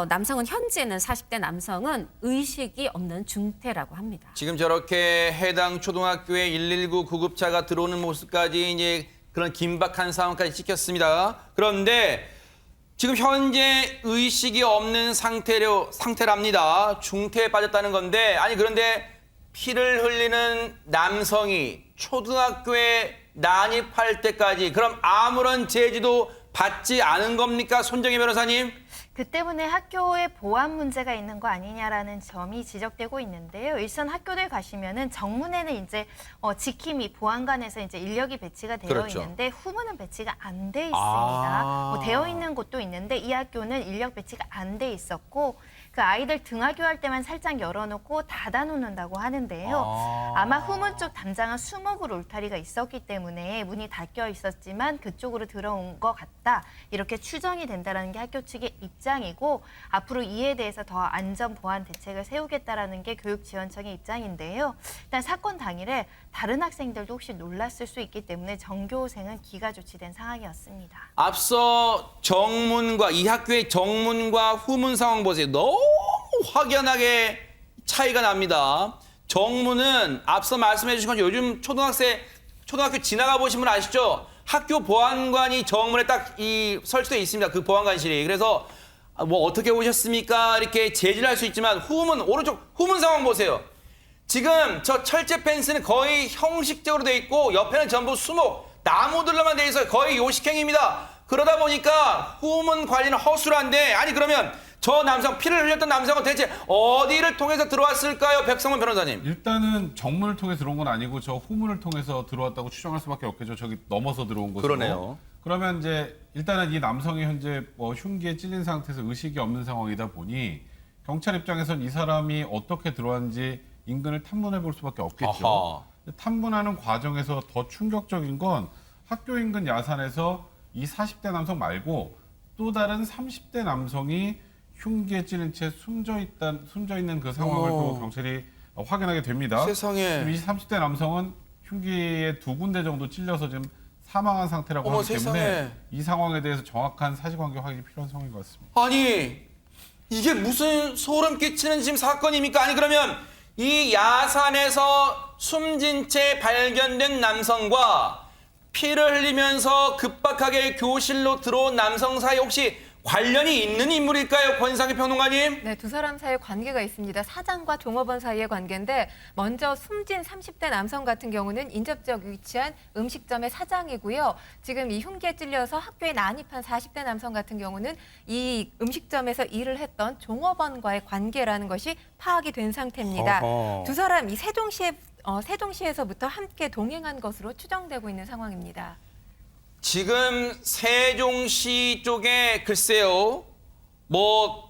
남성은 현재는 40대 남성은 의식이 없는 중태라고 합니다. 지금 저렇게 해당 초등학교에 119 구급차가 들어오는 모습까지 이제 그런 긴박한 상황까지 찍혔습니다. 그런데 지금 현재 의식이 없는 상태랍니다. 중태에 빠졌다는 건데, 아니 그런데 피를 흘리는 남성이 초등학교에 난입할 때까지 그럼 아무런 제지도 받지 않은 겁니까? 손정혜 변호사님? 그 때문에 학교에 보안 문제가 있는 거 아니냐라는 점이 지적되고 있는데요. 일선 학교들 가시면은 정문에는 이제 지킴이 보안관에서 이제 인력이 배치가 되어 그렇죠. 있는데 후문은 배치가 안 돼 있습니다. 뭐 되어 있는 곳도 있는데 이 학교는 인력 배치가 안 돼 있었고 그 아이들 등하교할 때만 살짝 열어놓고 닫아놓는다고 하는데요. 아마 후문 쪽 담장은 수목으로 울타리가 있었기 때문에 문이 닫혀 있었지만 그쪽으로 들어온 것 같다. 이렇게 추정이 된다는 게 학교 측의 입장이고 앞으로 이에 대해서 더 안전 보안 대책을 세우겠다라는 게 교육지원청의 입장인데요. 일단 사건 당일에 다른 학생들도 혹시 놀랐을 수 있기 때문에 전교생은 기가 조치된 상황이었습니다. 앞서 정문과 이 학교의 정문과 후문 상황 보세요. 너무 확연하게 차이가 납니다. 정문은 앞서 말씀해 주신 건 요즘 초등학교 지나가 보신 분 아시죠? 학교 보안관이 정문에 딱 설치되어 있습니다. 그 보안관실이. 그래서 뭐 어떻게 오셨습니까? 이렇게 제지를 할 수 있지만 후문, 오른쪽 후문 상황 보세요. 지금 저 철제 펜스는 거의 형식적으로 돼 있고 옆에는 전부 수목, 나무들로만 돼 있어요. 거의 요식행입니다. 그러다 보니까 후문 관리는 허술한데 아니 그러면 저 남성, 피를 흘렸던 남성은 대체 어디를 통해서 들어왔을까요? 백성문 변호사님. 일단은 정문을 통해 들어온 건 아니고 저 후문을 통해서 들어왔다고 추정할 수밖에 없겠죠. 저기 넘어서 들어온 것으로. 그러네요. 그러면 이제 일단은 이 남성이 현재 흉기에 찔린 상태에서 의식이 없는 상황이다 보니 경찰 입장에서는 이 사람이 어떻게 들어왔는지 인근을 탐문해 볼 수밖에 없겠죠. 아하. 탐문하는 과정에서 더 충격적인 건 학교 인근 야산에서 이 40대 남성 말고 또 다른 30대 남성이 흉기에 찔린 채 숨져 있는 그 상황을 또 경찰이 확인하게 됩니다. 세상에. 이 30대 남성은 흉기에 2군데 정도 찔려서 지금 사망한 상태라고 하기 세상에. 때문에 이 상황에 대해서 정확한 사실관계 확인이 필요한 상황인 것 같습니다. 아니 이게 무슨 소름 끼치는 지금 사건입니까? 아니 그러면 이 야산에서 숨진 채 발견된 남성과 피를 흘리면서 급박하게 교실로 들어온 남성 사이 혹시 관련이 있는 인물일까요? 권상희 평론가님? 네, 두 사람 사이에 관계가 있습니다. 사장과 종업원 사이의 관계인데 먼저 숨진 30대 남성 같은 경우는 인접지역 위치한 음식점의 사장이고요. 지금 이 흉기에 찔려서 학교에 난입한 40대 남성 같은 경우는 이 음식점에서 일을 했던 종업원과의 관계라는 것이 파악이 된 상태입니다. 어허. 두 사람 이 세종시에서부터 함께 동행한 것으로 추정되고 있는 상황입니다. 지금 세종시 쪽에 글쎄요, 뭐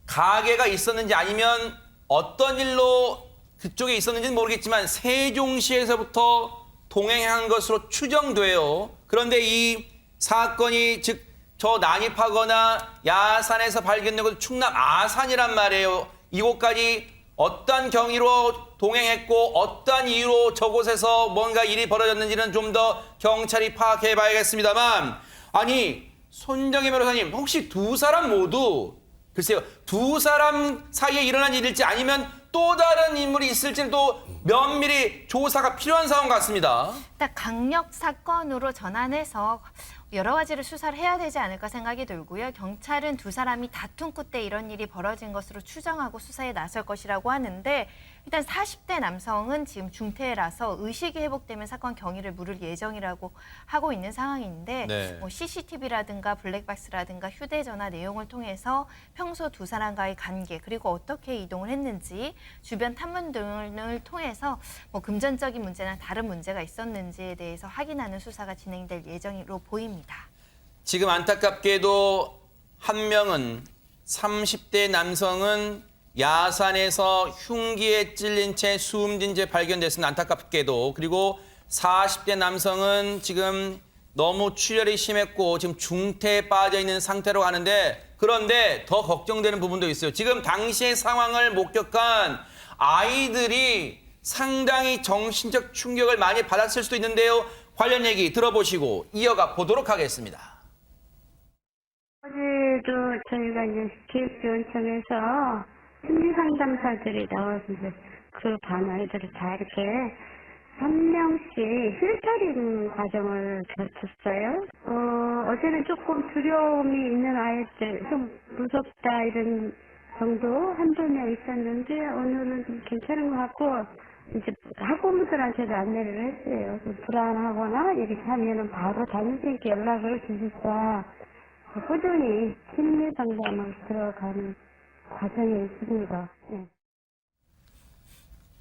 가게가 있었는지 아니면 어떤 일로 그쪽에 있었는지는 모르겠지만 세종시에서부터 동행한 것으로 추정돼요. 그런데 이 사건이 즉 저 난입하거나 야산에서 발견된 것은 충남 아산이란 말이에요. 이곳까지 어떤 경위로 동행했고 어떤 이유로 저곳에서 뭔가 일이 벌어졌는지는 좀 더 경찰이 파악해 봐야겠습니다만 아니 손정혜 변호사님 혹시 두 사람 모두 글쎄요 두 사람 사이에 일어난 일일지 아니면 또 다른 인물이 있을지는 또 면밀히 조사가 필요한 상황 같습니다. 일단 강력 사건으로 전환해서 여러 가지를 수사를 해야 되지 않을까 생각이 들고요. 경찰은 두 사람이 다툼 끝에 이런 일이 벌어진 것으로 추정하고 수사에 나설 것이라고 하는데 일단 40대 남성은 지금 중태라서 의식이 회복되면 사건 경위를 물을 예정이라고 하고 있는 상황인데 네. 뭐 CCTV라든가 블랙박스라든가 휴대전화 내용을 통해서 평소 두 사람과의 관계 그리고 어떻게 이동을 했는지 주변 탐문 등을 통해서 뭐 금전적인 문제나 다른 문제가 있었는지에 대해서 확인하는 수사가 진행될 예정으로 보입니다. 지금 안타깝게도 한 명은 30대 남성은 야산에서 흉기에 찔린 채 숨진 채 발견됐습니다. 안타깝게도. 그리고 40대 남성은 지금 너무 출혈이 심했고 지금 중태에 빠져 있는 상태로 하는데, 그런데 더 걱정되는 부분도 있어요. 지금 당시의 상황을 목격한 아이들이 상당히 정신적 충격을 많이 받았을 수도 있는데요. 관련 얘기 들어보시고 이어가 보도록 하겠습니다. 어제도 저희가 이제 교육지원청에서 심리상담사들이 나와서 이제 그 반 아이들을 다 이렇게 한 명씩 필터링 과정을 거쳤어요. 어제는 조금 두려움이 있는 아이들, 좀 무섭다 이런 정도 한두 명 있었는데 오늘은 좀 괜찮은 것 같고, 이제 학부모들한테도 안내를 했어요. 좀 불안하거나 이렇게 하면은 바로 담임선생님께 연락을 주시자. 꾸준히 심리 상담을 들어가는 과정이 있습니다. 네.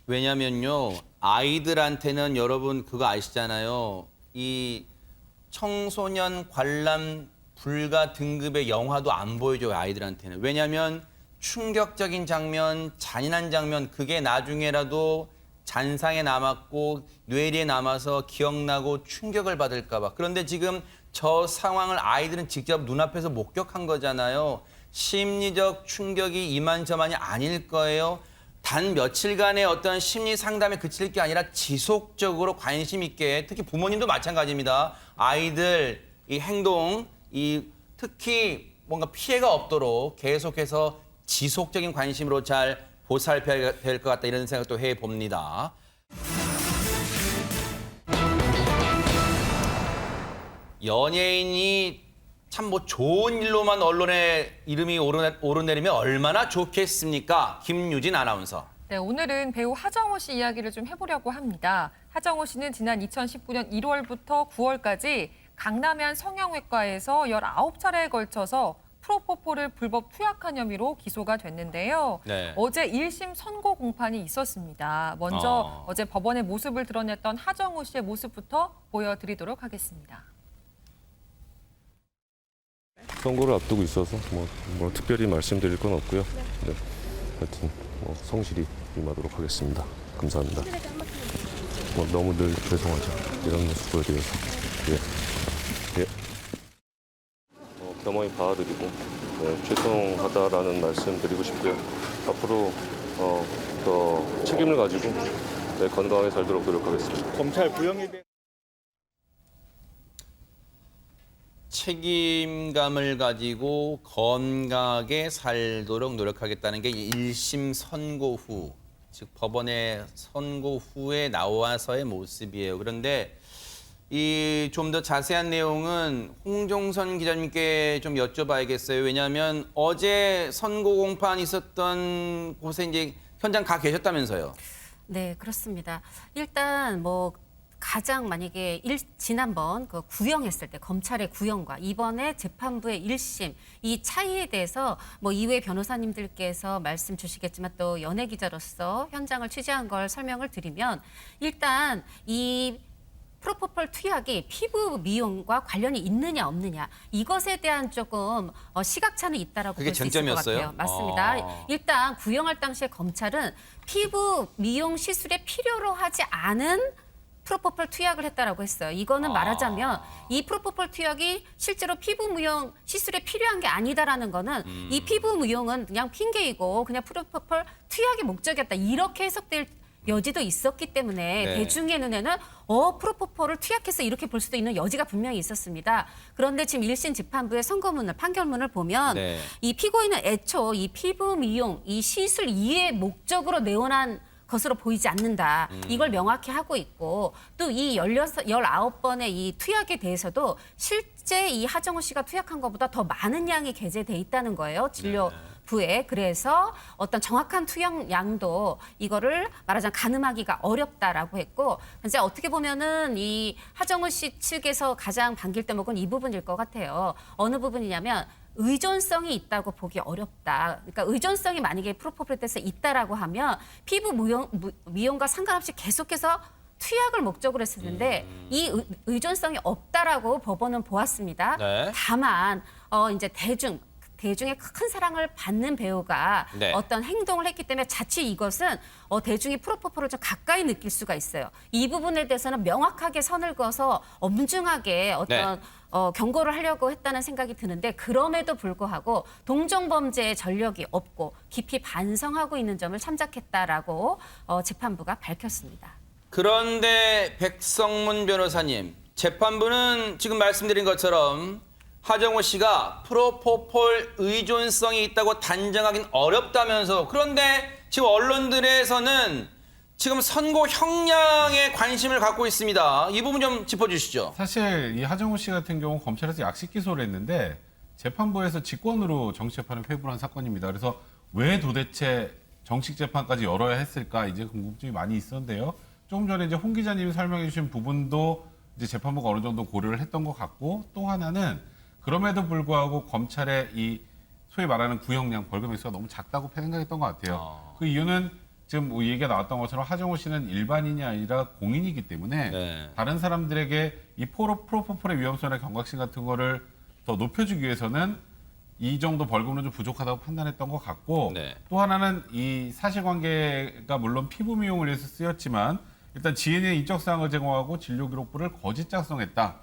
왜냐면요, 아이들한테는 여러분 그거 아시잖아요. 이 청소년 관람 불가 등급의 영화도 안 보여줘요, 아이들한테는. 왜냐면 충격적인 장면, 잔인한 장면, 그게 나중에라도 잔상에 남았고 뇌리에 남아서 기억나고 충격을 받을까 봐. 그런데 지금 저 상황을 아이들은 직접 눈앞에서 목격한 거잖아요. 심리적 충격이 이만저만이 아닐 거예요. 단 며칠간의 어떤 심리 상담에 그칠 게 아니라 지속적으로 관심 있게, 특히 부모님도 마찬가지입니다. 아이들 이 행동, 이 특히 뭔가 피해가 없도록 계속해서 지속적인 관심으로 잘 보살펴야 될 것 같다, 이런 생각도 해봅니다. 연예인이 참 뭐 좋은 일로만 언론에 이름이 오르내리면 얼마나 좋겠습니까? 김유진 아나운서. 네, 오늘은 배우 하정우 씨 이야기를 좀 해보려고 합니다. 하정우 씨는 지난 2019년 1월부터 9월까지 강남의 한 성형외과에서 19차례에 걸쳐서 프로포폴을 불법 투약한 혐의로 기소가 됐는데요. 네. 어제 1심 선고 공판이 있었습니다. 먼저 어제 법원의 모습을 드러냈던 하정우 씨의 모습부터 보여드리도록 하겠습니다. 선고를 앞두고 있어서 뭐 특별히 말씀드릴 건 없고요. 네. 하여튼 성실히 임하도록 하겠습니다. 감사합니다. 너무 늘 죄송하죠. 이런 모습 보여드려서. 예. 겸허히 봐드리고 죄송하다라는 말씀 드리고 싶고요. 앞으로 더 책임을 가지고 건강하게 살도록 노력하겠습니다. 검찰 구형에 대해 책임감을 가지고 건강하게 살도록 노력하겠다는 게 1심 선고 후, 즉 법원의 선고 후에 나와서의 모습이에요. 그런데 이 좀 더 자세한 내용은 홍종선 기자님께 좀 여쭤봐야겠어요. 왜냐하면 어제 선고 공판 있었던 곳에 이제 현장 가 계셨다면서요. 네, 그렇습니다. 일단 가장 만약에 지난번 그 구형했을 때 검찰의 구형과 이번에 재판부의 1심 이 차이에 대해서 이외 변호사님들께서 말씀 주시겠지만 또 연예 기자로서 현장을 취재한 걸 설명을 드리면, 일단 이 프로포폴 투약이 피부 미용과 관련이 있느냐 없느냐, 이것에 대한 조금 시각차는 있다라고 볼 수 있을 것 같아요. 맞습니다. 일단 구형할 당시에 검찰은 피부 미용 시술에 필요로 하지 않은 프로포폴 투약을 했다라고 했어요. 이거는 말하자면 이 프로포폴 투약이 실제로 피부 미용 시술에 필요한 게 아니다라는 거는 이 피부 미용은 그냥 핑계이고 그냥 프로포폴 투약이 목적이었다, 이렇게 해석될 여지도 있었기 때문에 네. 대중의 눈에는 프로포폴을 투약해서 이렇게 볼 수도 있는 여지가 분명히 있었습니다. 그런데 지금 1심 재판부의 선고문을, 판결문을 보면 이 피고인은 애초 이 피부 미용, 이 시술 이외의 목적으로 내원한 것으로 보이지 않는다. 이걸 명확히 하고 있고, 또 이 19번의 이 투약에 대해서도 실제 이 하정우 씨가 투약한 것보다 더 많은 양이 게재돼 있다는 거예요. 진료부에. 그래서 어떤 정확한 투약 양도 이거를 말하자면 가늠하기가 어렵다라고 했고, 이제 어떻게 보면은 이 하정우 씨 측에서 가장 반길 대목은 이 부분일 것 같아요. 어느 부분이냐면 의존성이 있다고 보기 어렵다. 그러니까 의존성이 만약에 프로포폴에 대해서 있다라고 하면 피부 미용과 상관없이 계속해서 투약을 목적으로 했었는데 이 의존성이 없다라고 법원은 보았습니다. 다만 이제 대중의 큰 사랑을 받는 배우가 네. 어떤 행동을 했기 때문에 자칫 이것은 대중이 프로포폴을 좀 가까이 느낄 수가 있어요. 이 부분에 대해서는 명확하게 선을 그어서 엄중하게 어떤 경고를 하려고 했다는 생각이 드는데 그럼에도 불구하고 동종범죄의 전력이 없고 깊이 반성하고 있는 점을 참작했다라고 재판부가 밝혔습니다. 그런데 백성문 변호사님, 재판부는 지금 말씀드린 것처럼 하정우 씨가 프로포폴 의존성이 있다고 단정하긴 어렵다면서, 그런데 지금 언론들에서는 지금 선고 형량에 관심을 갖고 있습니다. 이 부분 좀 짚어주시죠. 사실 이 하정우 씨 같은 경우 검찰에서 약식 기소를 했는데 재판부에서 직권으로 정식 재판을 회부한 사건입니다. 그래서 왜 도대체 정식 재판까지 열어야 했을까 이제 궁금증이 많이 있었는데요. 조금 전에 이제 홍 기자님이 설명해 주신 부분도 이제 재판부가 어느 정도 고려를 했던 것 같고, 또 하나는 그럼에도 불구하고 검찰의 이 소위 말하는 구형량 벌금 액수가 너무 작다고 생각했던 것 같아요. 그 이유는 지금 얘기가 나왔던 것처럼 하정우 씨는 일반인이 아니라 공인이기 때문에 다른 사람들에게 이 프로포폴의 위험성이나 경각심 같은 거를 더 높여주기 위해서는 이 정도 벌금은 좀 부족하다고 판단했던 것 같고, 또 하나는 이 사실관계가 물론 피부 미용을 위해서 쓰였지만 일단 지인의 인적사항을 제공하고 진료 기록부를 거짓 작성했다.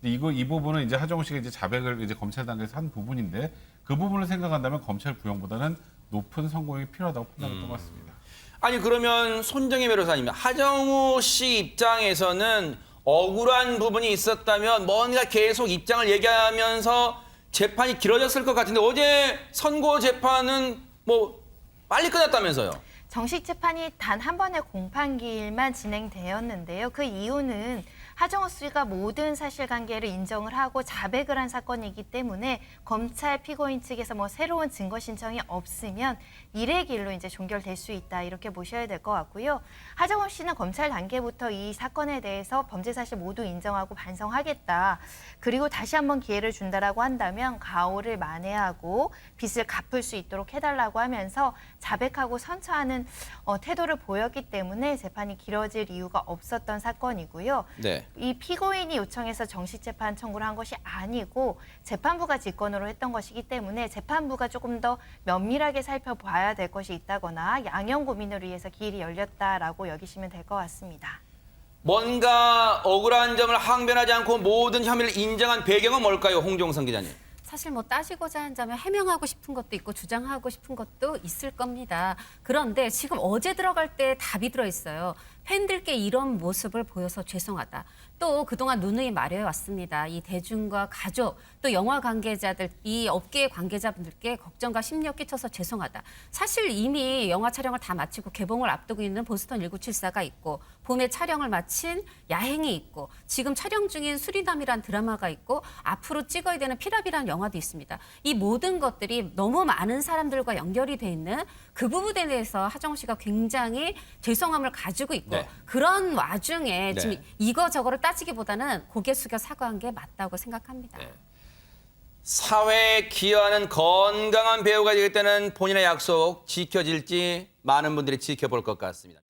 이 부분은 이제 하정우 씨가 이제 자백을 이제 검찰 단계에서 한 부분인데, 그 부분을 생각한다면 검찰 구형보다는 높은 선고형이 필요하다고 판단했던 것 같습니다. 아니 그러면 손정혜 변호사님, 하정우 씨 입장에서는 억울한 부분이 있었다면 뭔가 계속 입장을 얘기하면서 재판이 길어졌을 것 같은데 어제 선고 재판은 뭐 빨리 끝났다면서요? 정식 재판이 단 한 번의 공판기일만 진행되었는데요. 그 이유는 하정우 씨가 모든 사실관계를 인정을 하고 자백을 한 사건이기 때문에 검찰 피고인 측에서 뭐 새로운 증거 신청이 없으면 일의 길로 이제 종결될 수 있다, 이렇게 보셔야 될 것 같고요. 하정우 씨는 검찰 단계부터 이 사건에 대해서 범죄 사실 모두 인정하고 반성하겠다. 그리고 다시 한번 기회를 준다라고 한다면 가오를 만회하고 빚을 갚을 수 있도록 해달라고 하면서 자백하고 선처하는 태도를 보였기 때문에 재판이 길어질 이유가 없었던 사건이고요. 네. 이 피고인이 요청해서 정식 재판 청구를 한 것이 아니고 재판부가 직권으로 했던 것이기 때문에 재판부가 조금 더 면밀하게 살펴봐야 될 것이 있다거나 양형 고민을 위해서 기일이 열렸다라고 여기시면 될 것 같습니다. 뭔가 억울한 점을 항변하지 않고 모든 혐의를 인정한 배경은 뭘까요, 홍종선 기자님? 사실 뭐 따지고자 한다면 해명하고 싶은 것도 있고 주장하고 싶은 것도 있을 겁니다. 그런데 지금 어제 들어갈 때 답이 들어있어요. 팬들께 이런 모습을 보여서 죄송하다. 또 그동안 누누이 말해왔습니다. 이 대중과 가족, 또 영화 관계자들, 이 업계의 관계자분들께 걱정과 심려 끼쳐서 죄송하다. 사실 이미 영화 촬영을 다 마치고 개봉을 앞두고 있는 보스턴 1974가 있고, 봄에 촬영을 마친 야행이 있고, 지금 촬영 중인 수리남이란 드라마가 있고, 앞으로 찍어야 되는 피랍이라는 영화도 있습니다. 이 모든 것들이 너무 많은 사람들과 연결이 돼 있는 그 부분에 대해서 하정우 씨가 굉장히 죄송함을 가지고 있고, 그런 와중에 지금 이거저거를 따지기보다는 고개 숙여 사과한 게 맞다고 생각합니다. 사회에 기여하는 건강한 배우가 되겠다는 본인의 약속 지켜질지 많은 분들이 지켜볼 것 같습니다.